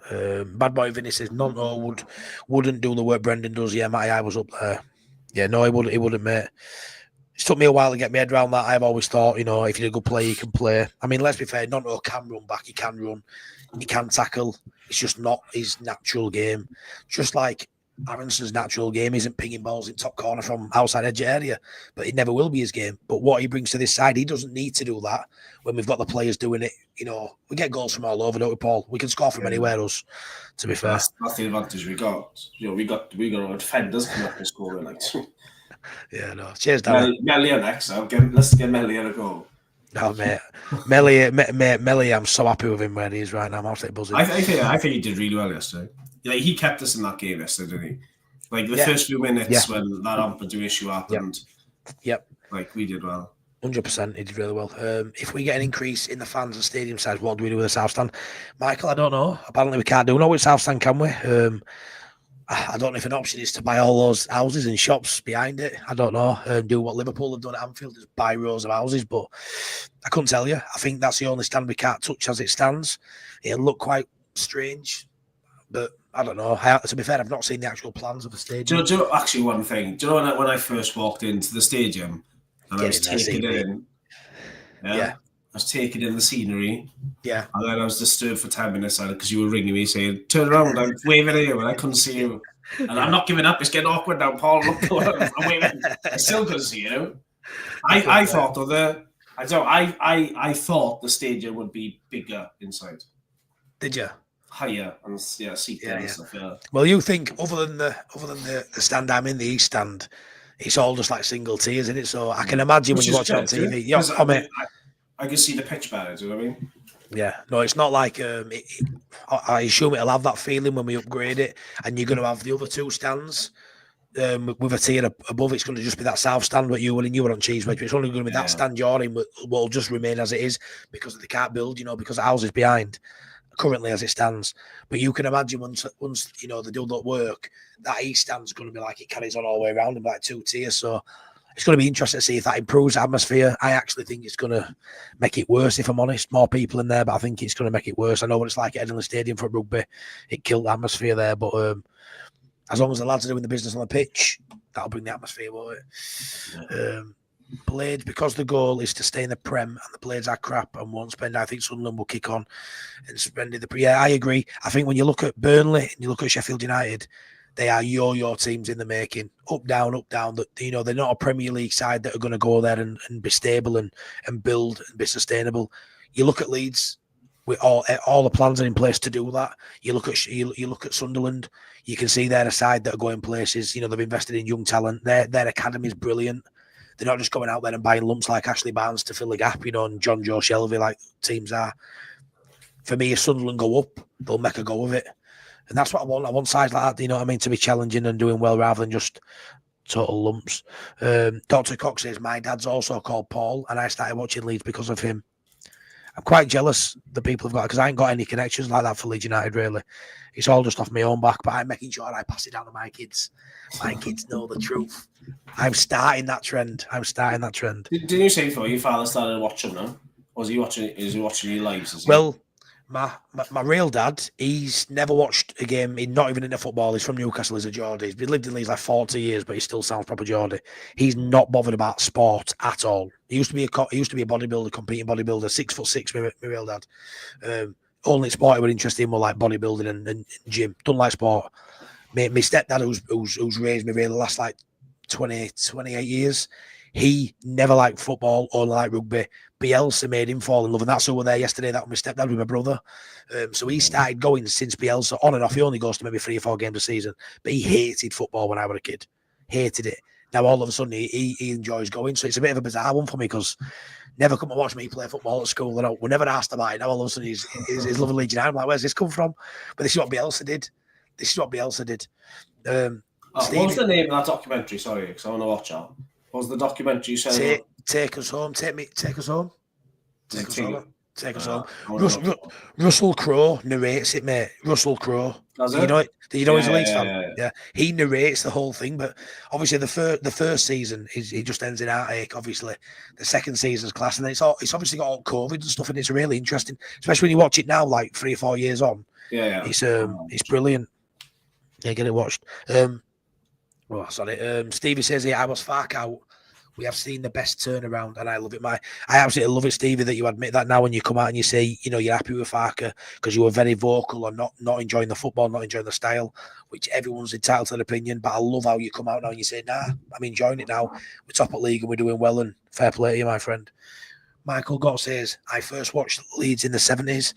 Bad Boy Vinny says Nonto wouldn't do the work Brendan does. Yeah, Matty, I was up there. Yeah, no, he wouldn't, mate. It took me a while to get my head around that. I've always thought, if you're a good player, you can play. I mean, let's be fair, Nonto can run back, he can run, he can tackle. It's just not his natural game. Just like Aronson's natural game isn't pinging balls in top corner from outside edge area, but it never will be his game. But what he brings to this side, he doesn't need to do that when we've got the players doing it. We get goals from all over, don't we, Paul? We can score from anywhere else, to be fair. That's the advantage we got. We got our defenders coming up and scoring like. Yeah, no. Cheers, Danny. Melia next. Let's get Melia a goal. No, mate. Melia, I'm so happy with him where he is right now. I'm absolutely buzzing. I think he did really well yesterday. Like, he kept us in that game yesterday, didn't he? Like the first few minutes when that Ampadu issue happened. Yep. Like we did well. 100%, he did really well. If we get an increase in the fans and stadium size, what do we do with the South Stand? Michael, I don't know. Apparently we can't do no with South Stand, can we? I don't know if an option is to buy all those houses and shops behind it. I don't know. Do what Liverpool have done at Anfield, just buy rows of houses. But I couldn't tell you. I think that's the only stand we can't touch as it stands. It'll look quite strange, but I don't know. To be fair, I've not seen the actual plans of the stadium. Do you know actually one thing? Do you know when I first walked into the stadium and I was taking it in? I was taking in the scenery. Yeah. And then I was disturbed for 10 minutes because you were ringing me saying, turn around, I'm waving at you and I couldn't see you. And I'm not giving up. It's getting awkward now, Paul. Look, I'm waiting. I still couldn't see you. I thought I thought the stadium would be bigger inside. Did you? Higher and seating and stuff. Yeah. Well, you think other than the stand I'm in, the East stand, it's all just like single tiers, isn't it? So I can imagine when you watch it on TV. Yeah, I can see the pitch better. Do you know what I mean? Yeah, no, it's not like I assume it'll have that feeling when we upgrade it, and you're going to have the other two stands with a tier above. It's going to just be that south stand what you were on Cheesewedge. It's only going to be that stand you're in will just remain as it is because they can't build, because the house is behind currently as it stands. But you can imagine once they do that work, that east stand's going to be like it carries on all the way around in like two tiers. So it's going to be interesting to see if that improves the atmosphere. I actually think it's going to make it worse, if I'm honest. More people in there, but I think it's going to make it worse. I know what it's like at Edinburgh Stadium for rugby. It killed the atmosphere there, but as long as the lads are doing the business on the pitch, that'll bring the atmosphere, won't it? Blades, because the goal is to stay in the Prem and the Blades are crap and won't spend, I think Sunderland will kick on and spend in the Prem. Yeah, I agree. I think when you look at Burnley and you look at Sheffield United, they are your teams in the making. Up, down, up, down. They're not a Premier League side that are going to go there and be stable and build and be sustainable. You look at Leeds, with all the plans are in place to do that. You look at Sunderland, you can see they're a side that are going places. They've invested in young talent. Their academy is brilliant. They're not just going out there and buying lumps like Ashley Barnes to fill the gap, and John Joe Shelby like teams are. For me, if Sunderland go up, they'll make a go of it. And that's what I want. I want sides like that, to be challenging and doing well rather than just total lumps. Dr. Cox says, my dad's also called Paul, and I started watching Leeds because of him. I'm quite jealous the people have got, because I ain't got any connections like that for Leeds United, really. It's all just off my own back, but I'm making sure I pass it down to my kids. My kids know the truth. I'm starting that trend. Didn't you say before your father started watching them? Or is he watching your lives? Well, my real dad, he's never watched a game. He's not even into football. He's from Newcastle. He's a Geordie. He's lived in Leeds like 40 years, but he still sounds proper Geordie. He's not bothered about sport at all. He used to be a bodybuilder, competing bodybuilder, 6'6", my real dad. Only sport he was interested in were like bodybuilding and gym. Don't like sport. My stepdad, who's raised me really the last like 28 years, he never liked football or liked rugby. Bielsa made him fall in love, and that's who were there yesterday. That was my stepdad with my brother. So he started going since Bielsa, on and off. He only goes to maybe 3 or 4 games a season, but he hated football when I was a kid. Hated it. Now all of a sudden he enjoys going. So it's a bit of a bizarre one for me, because never come and watch me play football at school. We're never asked about it. Now all of a sudden he's loving Leeds United. I'm like, where's this come from? But this is what Bielsa did. What was the name of that documentary? Sorry, because I want to watch it. What was the documentary you said? Take us home. Take us home. Take us home. Russell Crowe narrates it, mate. Russell Crowe. Does it? You know he's a Leeds fan. Yeah. He narrates the whole thing, but obviously the first season he just ends in heartache. Obviously, the second season's class, and it's obviously got all COVID and stuff, and it's really interesting, especially when you watch it now, like 3 or 4 years on. Yeah. It's brilliant. Yeah, get it watched. Stevie says here, I was far out. We have seen the best turnaround, and I love it. I absolutely love it, Stevie, that you admit that now when you come out and you say, you're happy with Farker because you were very vocal on not enjoying the football, not enjoying the style, which everyone's entitled to an opinion. But I love how you come out now and you say, nah, I'm enjoying it now. We're top of league and we're doing well, and fair play to you, my friend. Michael Gott says, I first watched Leeds in the 70s.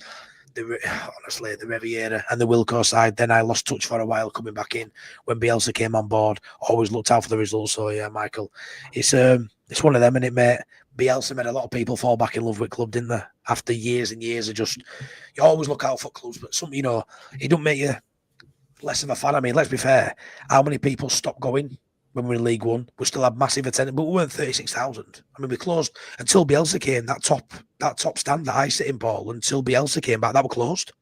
Honestly, the Riviera and the Wilco side. Then I lost touch for a while coming back in when Bielsa came on board. Always looked out for the results. So yeah, Michael, it's one of them, innit, mate? Bielsa made a lot of people fall back in love with club, didn't they? After years and years of just, you always look out for clubs, but some, it don't make you less of a fan. I mean, let's be fair. How many people stopped going when we were in League One? We still had massive attendance, but we weren't 36,000. I mean, we closed until Bielsa came. That top stand that I sit in, Paul, until Bielsa came back, that were closed.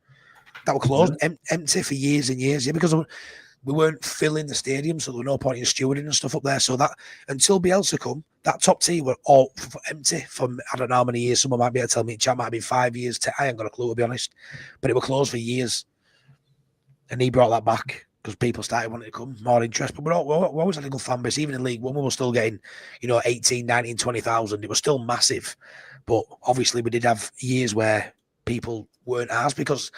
Empty for years and years. Yeah, because we weren't filling the stadium, so there was no point in stewarding and stuff up there. So that until Bielsa come, that top tee were all empty for I don't know how many years. Someone might be able to tell me. It might have been 5 years. I ain't got a clue, to be honest. But it were closed for years, and he brought that back because people started wanting to come, more interest. But we always had a good fan base. Even in League One, we were still getting, 18, 19, 20,000. It was still massive. But obviously, we did have years where people weren't asked because,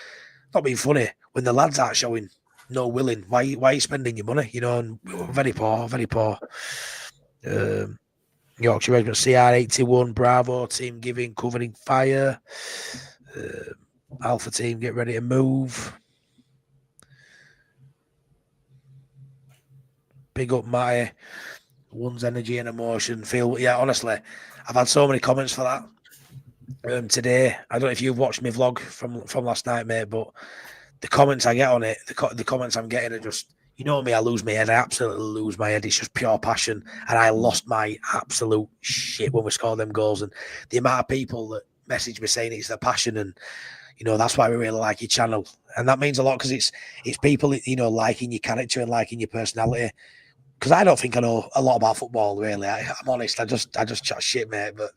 not being funny, when the lads aren't showing no willing. Why are you spending your money? You know, and very poor, very poor. Yorkshire Regiment CR81 Bravo team giving covering fire. Alpha team get ready to move. Big up Matty. One's energy and emotion. Honestly, I've had so many comments for that today. I don't know if you've watched my vlog from last night, mate, but the comments I get on it, the comments I'm getting are just, you know me, I lose my head. I absolutely lose my head. It's just pure passion. And I lost my absolute shit when we scored them goals. And the amount of people that message me saying it's their passion, and, you know, that's why we really like your channel. And that means a lot, because it's people, you know, liking your character and liking your personality. Because I don't think I know a lot about football, really. I'm honest. I just chat shit, mate. But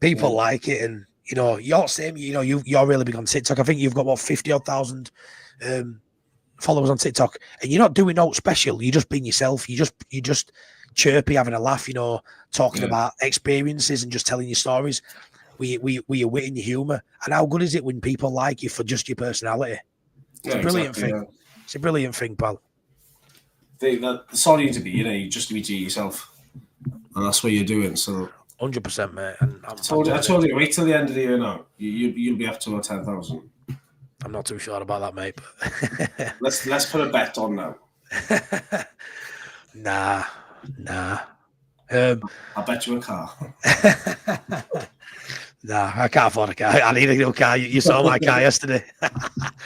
people like it, and, you know, you're same. You know, you're really big on TikTok. I think you've got what 50,000 followers on TikTok, and you're not doing no special. You're just being yourself. You just chirpy, having a laugh. You know, talking about experiences and just telling your stories. We your wit and your humour. And how good is it when people like you for just your personality? It's a brilliant thing. Yeah. It's a brilliant thing, pal. That's all you need to be, you know, you just need to be yourself, and that's what you're doing. So 100%, mate. And I told you, wait till the end of the year now. You'll be up to 10,000. I'm not too sure about that, mate. But let's put a bet on now. Nah. I'll bet you a car. Nah, I can't afford a car. I need a new car. You saw my car yesterday.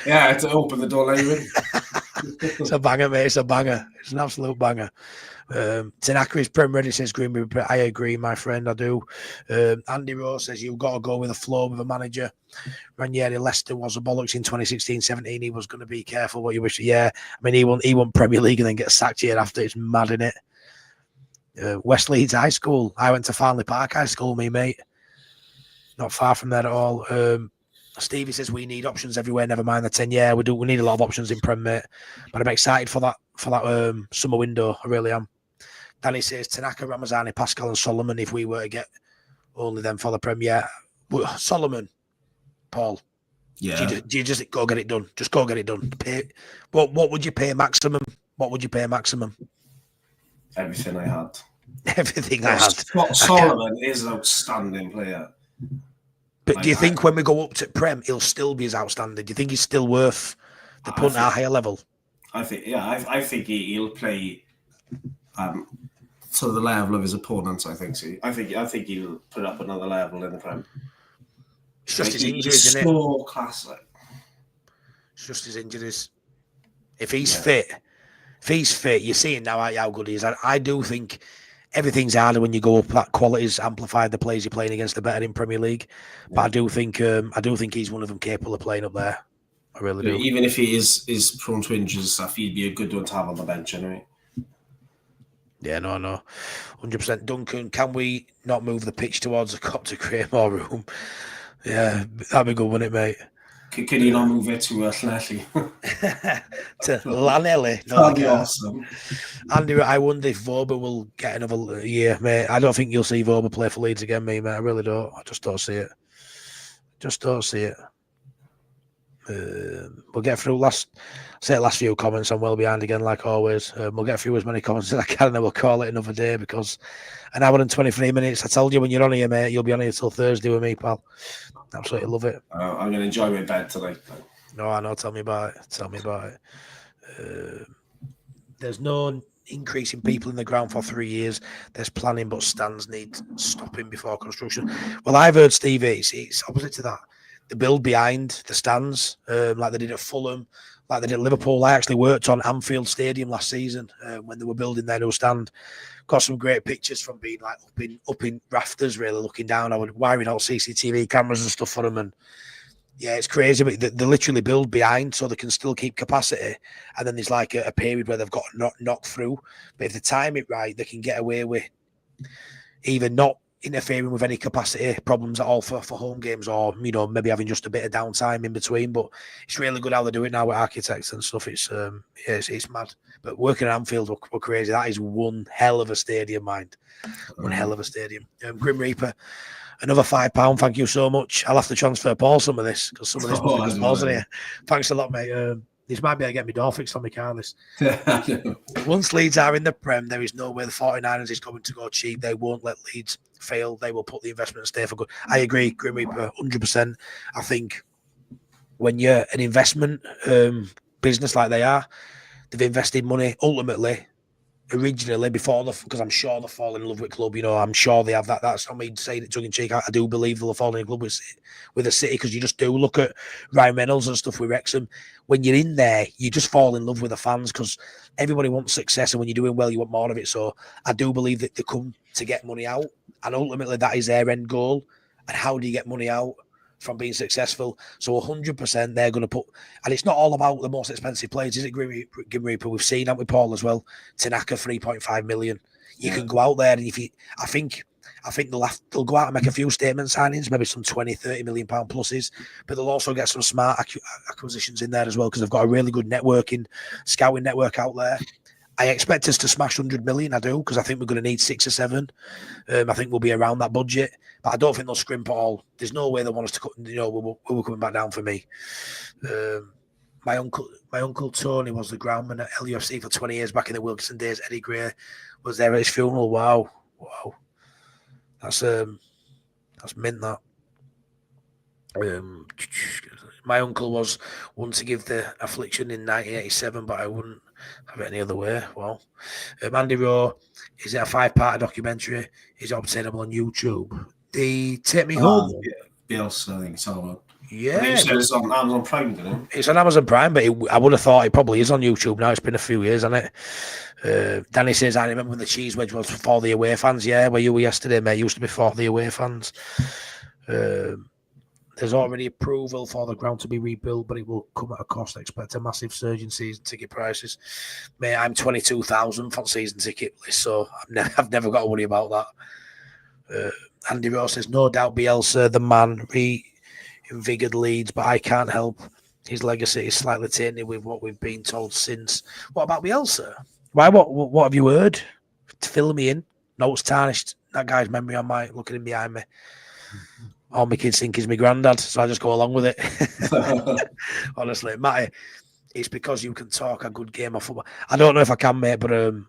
Yeah, I had to open the door, let you in. It's a banger, mate. It's a banger. It's an absolute banger. Tanaka is Prem ready, says Greenby. I agree, my friend. I do. Andy Rose says you've got to go with a flow with a manager. Ranieri Leicester was a bollocks in 2016-17. He was going to be careful what you wish. Yeah, I mean, he won Premier League and then get sacked here after. It's mad, isn't it? West Leeds High School. I went to Farnley Park High School, me mate. Not far from there at all. Stevie says we need options everywhere. Never mind the 10. Yeah, we do. We need a lot of options in Prem, mate. But I'm excited for that summer window. I really am. Danny says Tanaka, Ramazani, Pascal, and Solomon. If we were to get only them for the Prem, yeah. Solomon, Paul. Yeah. Do you just go get it done? Just go get it done. What would you pay maximum? What would you pay maximum? Everything I had. Everything I had. Solomon is an outstanding player. But do you think when we go up to Prem, he'll still be as outstanding? Do you think he's still worth the punt at a higher level? I think he'll play to the level of his opponents. I think so. I think he'll put up another level in the Prem. It's just his injuries, isn't it? So classic. It's just his injuries. If he's fit, you're seeing now how good he is. I do think everything's harder when you go up. That quality's amplified. The players you're playing against are better in Premier League. But I do think he's one of them capable of playing up there. I really do. Even if he is prone to injuries, stuff, he'd be a good one to have on the bench anyway. Yeah, no, 100%. Duncan, can we not move the pitch towards the cop to create more room? Yeah, that'd be good, wouldn't it, mate? Can you not move it to Llanelli? To Llanelli? No, that'd be awesome. Andy, I wonder if Voba will get another year, mate. I don't think you'll see Voba play for Leeds again, mate. I really don't. I just don't see it. We'll get through last few comments. I'm well behind again, like always. We'll get through as many comments as I can, and then we'll call it another day, because an hour and 23 minutes. I told you when you're on here, mate, you'll be on here till Thursday with me, pal. Absolutely love it. I'm going to enjoy my bed tonight. No, I know. Tell me about it. There's no increase in people in the ground for 3 years. There's planning, but stands need stopping before construction. Well, I've heard, Steve, it's opposite to that. The build behind the stands, like they did at Fulham, like they did at Liverpool. I actually worked on Anfield Stadium last season when they were building their new stand. Got some great pictures from being like up in rafters, really looking down. I was wiring out CCTV cameras and stuff for them, and yeah, it's crazy. But they literally build behind so they can still keep capacity, and then there's like a period where they've got knocked through. But if they time it right, they can get away with either not interfering with any capacity problems at all for home games, or maybe having just a bit of downtime in between. But it's really good how they do it now with architects and stuff. It's it's mad. But working at Anfield were crazy. That is one hell of a stadium, mind. One hell of a stadium. Grim Reaper, another £5. Thank you so much. I'll have to transfer Paul some of this, because some of this must be Paul's in here. Thanks a lot, mate. This might be able to get me door fixed on my car. This. Once Leeds are in the Prem, there is no way the 49ers is going to go cheap. They won't let Leeds fail. They will put the investment and stay for good. I agree, Grim Reaper, 100%. I think when you're an investment business like they are, they've invested money ultimately. Originally, because I'm sure they've fallen in love with club, I'm sure they have that. That's not me saying it tongue in cheek. I do believe they'll fall in love with the city, because you just do look at Ryan Reynolds and stuff with Wrexham. When you're in there, you just fall in love with the fans, because everybody wants success, and when you're doing well, you want more of it. So I do believe that they come to get money out, and ultimately that is their end goal. And how do you get money out? From being successful. So 100% they're going to put, and it's not all about the most expensive players, is it, Grim Reaper? We've seen that with Paul as well. Tanaka, 3.5 million. You can go out there, and I think they'll go out and make a few statement signings, maybe some 20, 30 million pound pluses, but they'll also get some smart acquisitions in there as well, because they've got a really good scouting network out there. I expect us to smash 100 million. I do, because I think we're going to need 6 or 7. I think we'll be around that budget, but I don't think they'll scrimp at all. There's no way they want us to cut. We're coming back down for me. My uncle Tony was the groundman at LUFC for 20 years back in the Wilkinson days. Eddie Gray was there at his funeral. Wow, that's mint. That. My uncle was one to give the affliction in 1987, but I wouldn't have it any other way. Well, Andy Rowe, is it a 5-part documentary? Is it obtainable on YouTube? The Take Me Home. Bielsa, I think it's all about. Yeah. It's on Amazon Prime, didn't it? It's on Amazon Prime, but I would have thought it probably is on YouTube now. It's been a few years, hasn't it? Danny says, I remember when the cheese wedge was for the away fans. Yeah, where you were yesterday, mate. It used to be for the away fans. There's already approval for the ground to be rebuilt, but it will come at a cost. I expect a massive surge in season ticket prices. Mate, I'm 22,000 for season ticket list, so I've never got to worry about that. Andy Rowe says, no doubt Bielsa, the man, reinvigorated Leeds, but I can't help. His legacy is slightly tainted with what we've been told since. What about Bielsa? Why? What have you heard? Fill me in. No, it's tarnished. That guy's memory on my looking in behind me. All my kids think he's my granddad, so I just go along with it. Honestly, Matty, it's because you can talk a good game of football. I don't know if I can, mate, but I'm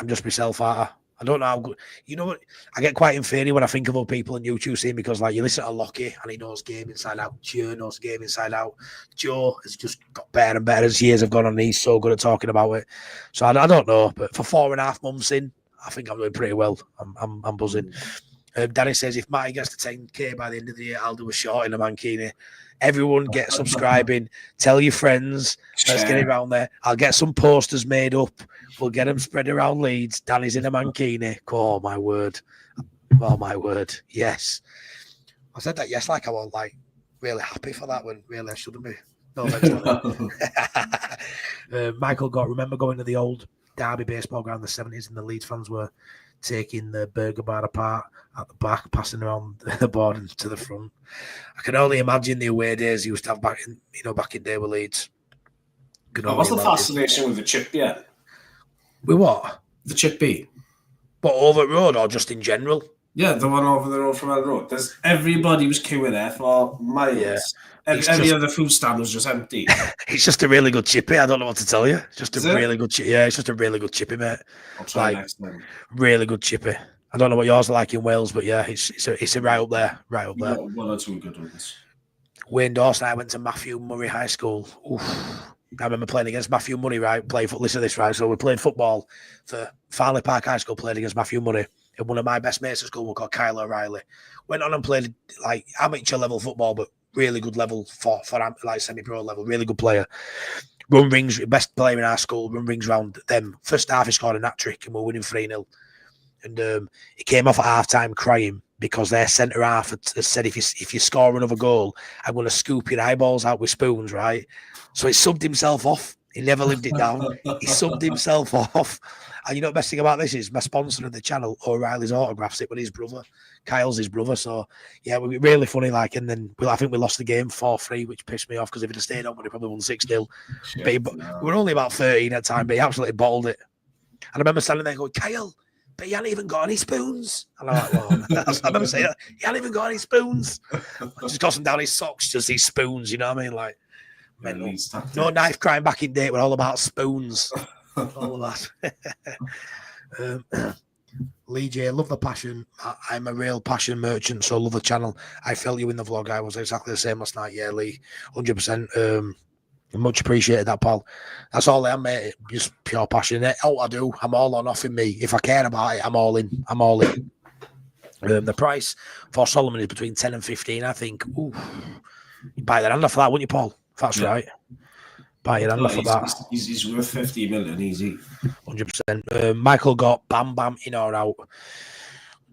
just myself, aren't I don't know how good. You know what? I get quite inferior when I think of other people on YouTube scene, because, like, you listen to Lockie and he knows game inside out. Joe knows game inside out. Joe has just got better and better as years have gone on. And he's so good at talking about it. So I don't know, but for 4.5 months in, I think I'm doing pretty well. I'm buzzing. Danny says, if Matty gets to 10k by the end of the year, I'll do a short in a mankini. Everyone get subscribing. Tell your friends. Let's get it around there. I'll get some posters made up. We'll get them spread around Leeds. Danny's in a mankini. Oh, my word. Oh, my word. Yes. I said that yes, like I was like really happy for that when really I shouldn't be. No, Michael remember going to the old Derby baseball ground in the 70s, and the Leeds fans were taking the burger bar apart at the back, passing around the board and to the front. I can only imagine the away days you used to have back in day with Leeds. What's the fascination with the chip beer? With what? The chip beer. What, over the road or just in general? Yeah, the one over the road from our road. Everybody was queuing there for miles. Yeah. Every other food stand was just empty. It's just a really good chippy. I don't know what to tell you. It's just really good chippy. Yeah, it's just a really good chippy, mate. I'll try next time. Really good chippy. I don't know what yours are like in Wales, but yeah, it's a right up there. Right up there. One or two good ones. Wayne Dawson, I went to Matthew Murray High School. Oof. I remember playing against Matthew Murray, right? Listen to this, right? So we played football for Farley Park High School, played against Matthew Murray. And one of my best mates at school was called Kyle O'Reilly. Went on and played like amateur level football, but really good level for like semi-pro level, really good player. Run rings, best player in our school, run rings round them. First half he scored a hat trick and we're winning 3-0. And he came off at half-time crying because their centre half had said, if you score another goal, I'm going to scoop your eyeballs out with spoons, right? So he subbed himself off. He never lived it down. He subbed himself off. And you know the best thing about this is my sponsor of the channel, O'Reilly's Autographs it with his brother. Kyle's his brother. So, yeah, it was really funny. Like, and then I think we lost the game 4-3, which pissed me off because if it had stayed on, we'd have probably won 6-0. But we were only about 13 at the time, but he absolutely bottled it. And I remember standing there going, Kyle, but he hadn't even got any spoons. And I'm like, well, I remember saying that. He hadn't even got any spoons. I just got some down his socks, just these spoons, you know what I mean? Like, Mental. Leeds tactics. No knife crime back in day. We're all about spoons. All of that. Lee J, love the passion. I'm a real passion merchant, so love the channel. I felt you in the vlog. I was exactly the same last night. Yeah, Lee, 100%. Much appreciated that, pal. That's all I am, mate. Just pure passion. All I do, I'm all or nothing. Me, if I care about it, I'm all in. I'm all in. The price for Solomon is between 10 and 15. I think. Ooh, you buy that under for that, wouldn't you, Paul? If that's right. Buy it under for that. He's worth 50 million easy. 100%. Michael got Bam Bam in or out.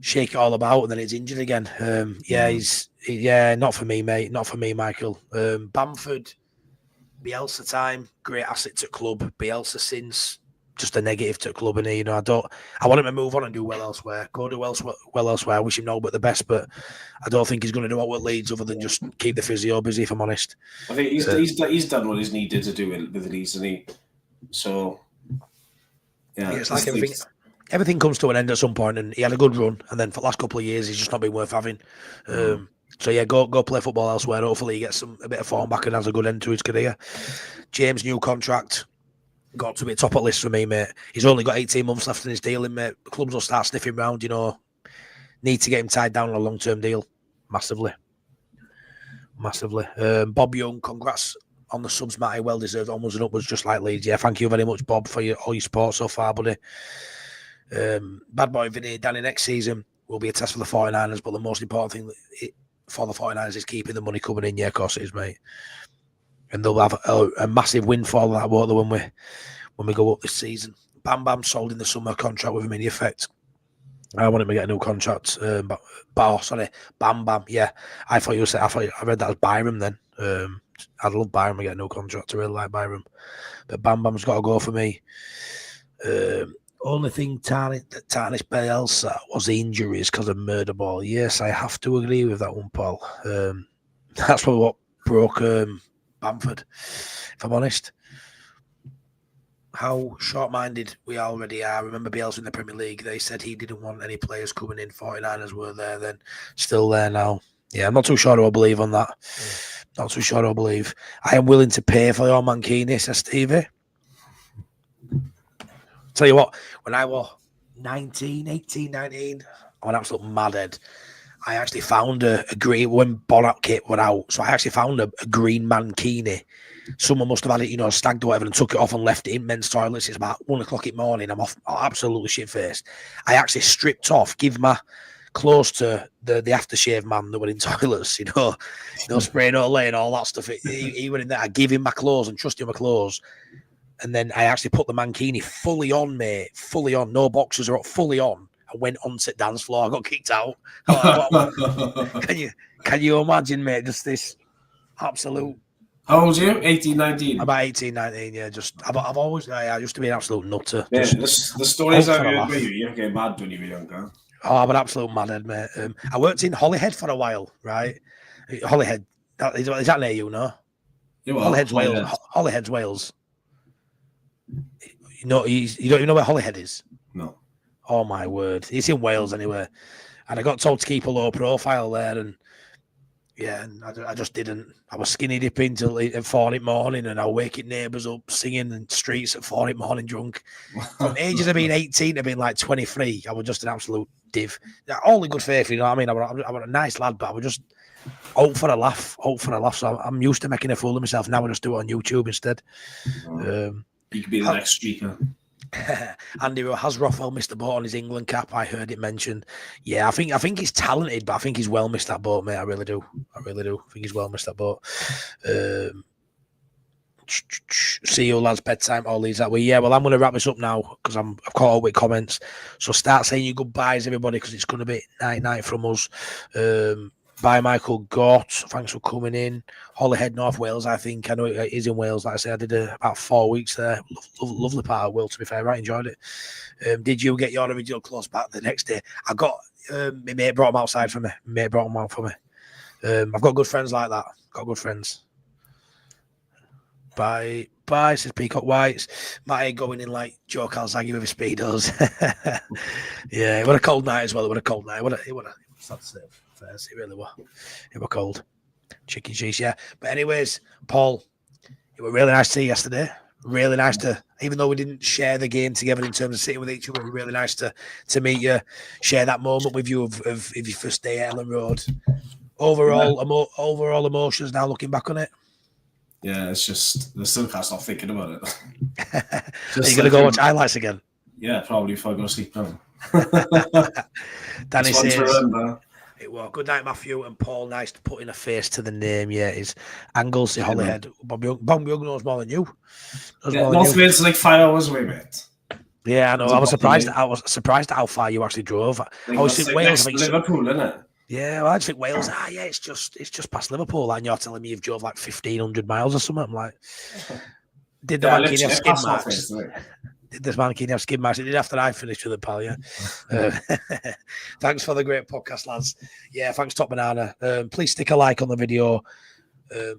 Shake it all about, and then he's injured again. Not for me, mate. Not for me, Michael. Bamford, Bielsa time, great asset to club. Bielsa since just a negative to club, and I want him to move on and do well elsewhere. Go do well elsewhere. I wish him no but the best, but I don't think he's going to do what with Leeds other than just keep the physio busy. If I'm honest, I think he's done what he's needed to do with Leeds, and so yeah, it's like everything comes to an end at some point, and he had a good run, and then for the last couple of years, he's just not been worth having. So yeah, go play football elsewhere. Hopefully, he gets a bit of form back and has a good end to his career. James, new contract. Got to be top of the list for me, mate. He's only got 18 months left in his dealing, mate. The clubs will start sniffing round, Need to get him tied down on a long-term deal. Massively. Bob Young, congrats on the subs, Matty. Well deserved. Onwards and upwards, just like Leeds. Yeah, thank you very much, Bob, for all your support so far, buddy. Bad boy Vinny, Danny, next season will be a test for the 49ers, but the most important thing for the 49ers is keeping the money coming in. Yeah, of course it is, mate. And they'll have a massive windfall of that, won't they, when we go up this season. Bam Bam sold in the summer, contract with immediate effect. I want him to get a new contract. Bam Bam. Yeah, I read that as Byram then. I'd love Byram to get a new contract. I really like Byram. But Bam Bam's got to go for me. Only thing that tarnished Bielsa was the injuries because of murder ball. Yes, I have to agree with that one, Paul. That's probably what broke Bamford, if I'm honest. How short-minded we already are. Remember Bielsa in the Premier League, they said he didn't want any players coming in. 49ers were there then, still there now. Yeah, I'm not too sure I believe on that. Not too sure I believe. I am willing to pay for your Mankini, says Stevie. Tell you what, when I was 18, 19, I was an absolute madhead. I actually found a green, when Borat kit went out, so I actually found a green Mankini. Someone must have had it, snagged or whatever, and took it off and left it in men's toilets. It's about 1 o'clock in the morning. I'm off, absolutely shit-faced. I actually stripped off, give my clothes to the aftershave man that were in toilets, spraying all lay and all that stuff. He went in there. I gave him my clothes and trusted my clothes. And then I actually put the Mankini fully on, mate. Fully on. No boxes are up, fully on. I went onto the dance floor. I got kicked out. Can you imagine, mate? Just this absolute. How old are you? 18, 19? About 18, 19, yeah. I've always, I used to be an absolute nutter. Yeah, the stories I've heard about you get mad when you were younger. Oh, I'm an absolute madhead, mate. I worked in Holyhead for a while, right? Holyhead. Is that near you, no? Holyhead's Wales. Holyhead's Wales. You don't know where Holyhead is? No. Oh my word! It's in Wales anyway, and I got told to keep a low profile there, and I just didn't. I was skinny dipping till at 4 in the morning, and I waking neighbours up singing in the streets at 4 in the morning drunk. From ages of being 18 to being like 23, I was just an absolute div. All in good faith, you know what I mean? I was a nice lad, but I was just out for a laugh. So I'm used to making a fool of myself. Now I just do it on YouTube instead. You could be the next streaker. Andy, has Rothwell missed the boat on his England cap? I heard it mentioned. Yeah, I think he's talented, but I think he's well missed that boat, mate. I really do. I think he's well missed that boat. See you lads, bedtime. All these that way. Yeah, well, I'm going to wrap this up now because I've caught up with comments. So start saying your goodbyes, everybody, because it's going to be night from us. Bye, Michael Gort. Thanks for coming in. Holyhead, North Wales, I think. I know it is in Wales. Like I say, I did about 4 weeks there. Lovely part of Wales, to be fair. I enjoyed it. Did you get your original clothes back the next day? I got, my mate brought them outside for me. I've got good friends like that. Got good friends. Bye, says Peacock Whites. Matty going in like Joe Calzaghe with his speedos. Yeah, it was a cold night as well. It was sad to say. It really was. It was cold. Chicken cheese, yeah. But anyways, Paul, It was really nice to see you yesterday. Really nice to, even though we didn't share the game together in terms of sitting with each other, it was really nice to meet you, share that moment with you of your first day at Ellen Road. Overall emotions now looking back on it. Yeah, it's just I still can't stop thinking about it. Are you gonna go watch highlights again? Yeah, probably if I go to sleep now. Danny says it was good night, Matthew and Paul. Nice to put in a face to the name. Yeah, it's Anglesey, Holyhead. Bob Young knows more than you. North Wales like 5 hours away, mate. Yeah, I know. I was surprised at how far you actually drove. I was in Wales. I think Liverpool, isn't it? Yeah, well, I just think Wales. Yeah, it's just past Liverpool, and you're telling me you've drove like 1,500 miles or something. I'm like, did the Mancini have skid marks? Did this Mancini have skid marks? It did after I finished with the pal. Yeah. Thanks for the great podcast, lads. Yeah, thanks, Top Banana. Please stick a like on the video.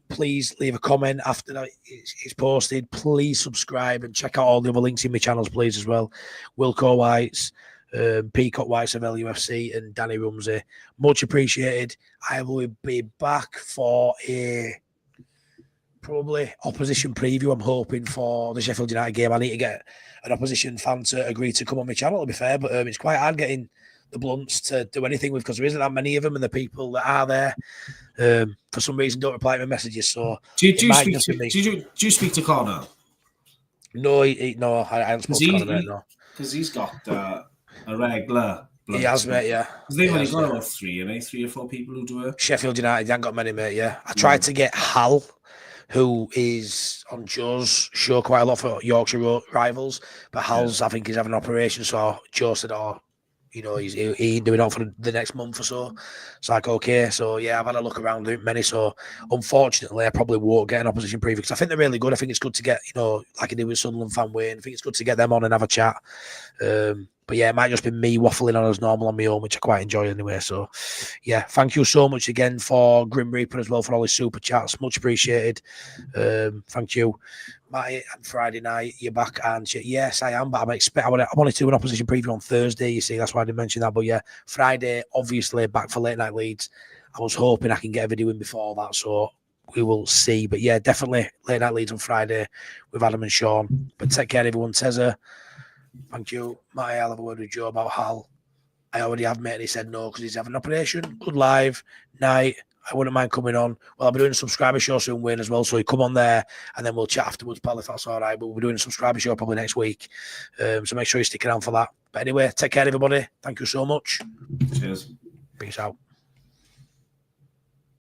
Please leave a comment after it's posted. Please subscribe and check out all the other links in my channels, please, as well. Wilco Whites, Peacock Whites of LUFC, and Danny Rumsey. Much appreciated. I will be back for a probably opposition preview. I'm hoping for the Sheffield United game. I need to get an opposition fan to agree to come on my channel, to be fair, but it's quite hard getting the blunts to do anything with because there isn't that many of them, and the people that are there for some reason don't reply to my messages. So do you speak to Connor? No, no, I haven't spoken to Connor, no. Because he's got a regular He has, mate, yeah. Because they've only got about 3 or 4 people who do it. Sheffield United, they haven't got many, mate, yeah. I tried to get Hal, who is on Joe's show quite a lot for Yorkshire Rivals, but Hal's, I think, he's having an operation, so Joe said, he ain't doing it for the next month or so. It's like, okay. So, yeah, I've had a look around many. So, unfortunately, I probably won't get an opposition preview because I think they're really good. I think it's good to get, like I did with Sunderland fan Wayne. I think it's good to get them on and have a chat. But, yeah, it might just be me waffling on as normal on my own, which I quite enjoy anyway. So, yeah, thank you so much again for Grim Reaper as well for all his super chats. Much appreciated. Thank you. Matty, and Friday night, you're back, and yes, I am, but I wanted to do an opposition preview on Thursday, you see, that's why I didn't mention that, but yeah, Friday, obviously, back for Late Night Leeds. I was hoping I can get a video in before that, so we will see, but yeah, definitely Late Night Leeds on Friday with Adam and Sean, but take care, everyone. Tezza, thank you. Matty, I'll have a word with Joe about Hal. I already have, mate, and he said no, because he's having an operation. Good live night. I wouldn't mind coming on. Well, I'll be doing a subscriber show soon, Wayne, as well. So you come on there and then we'll chat afterwards, pal, if that's all right. But we'll be doing a subscriber show probably next week. So make sure you stick around for that. But anyway, take care, everybody. Thank you so much. Cheers. Peace out.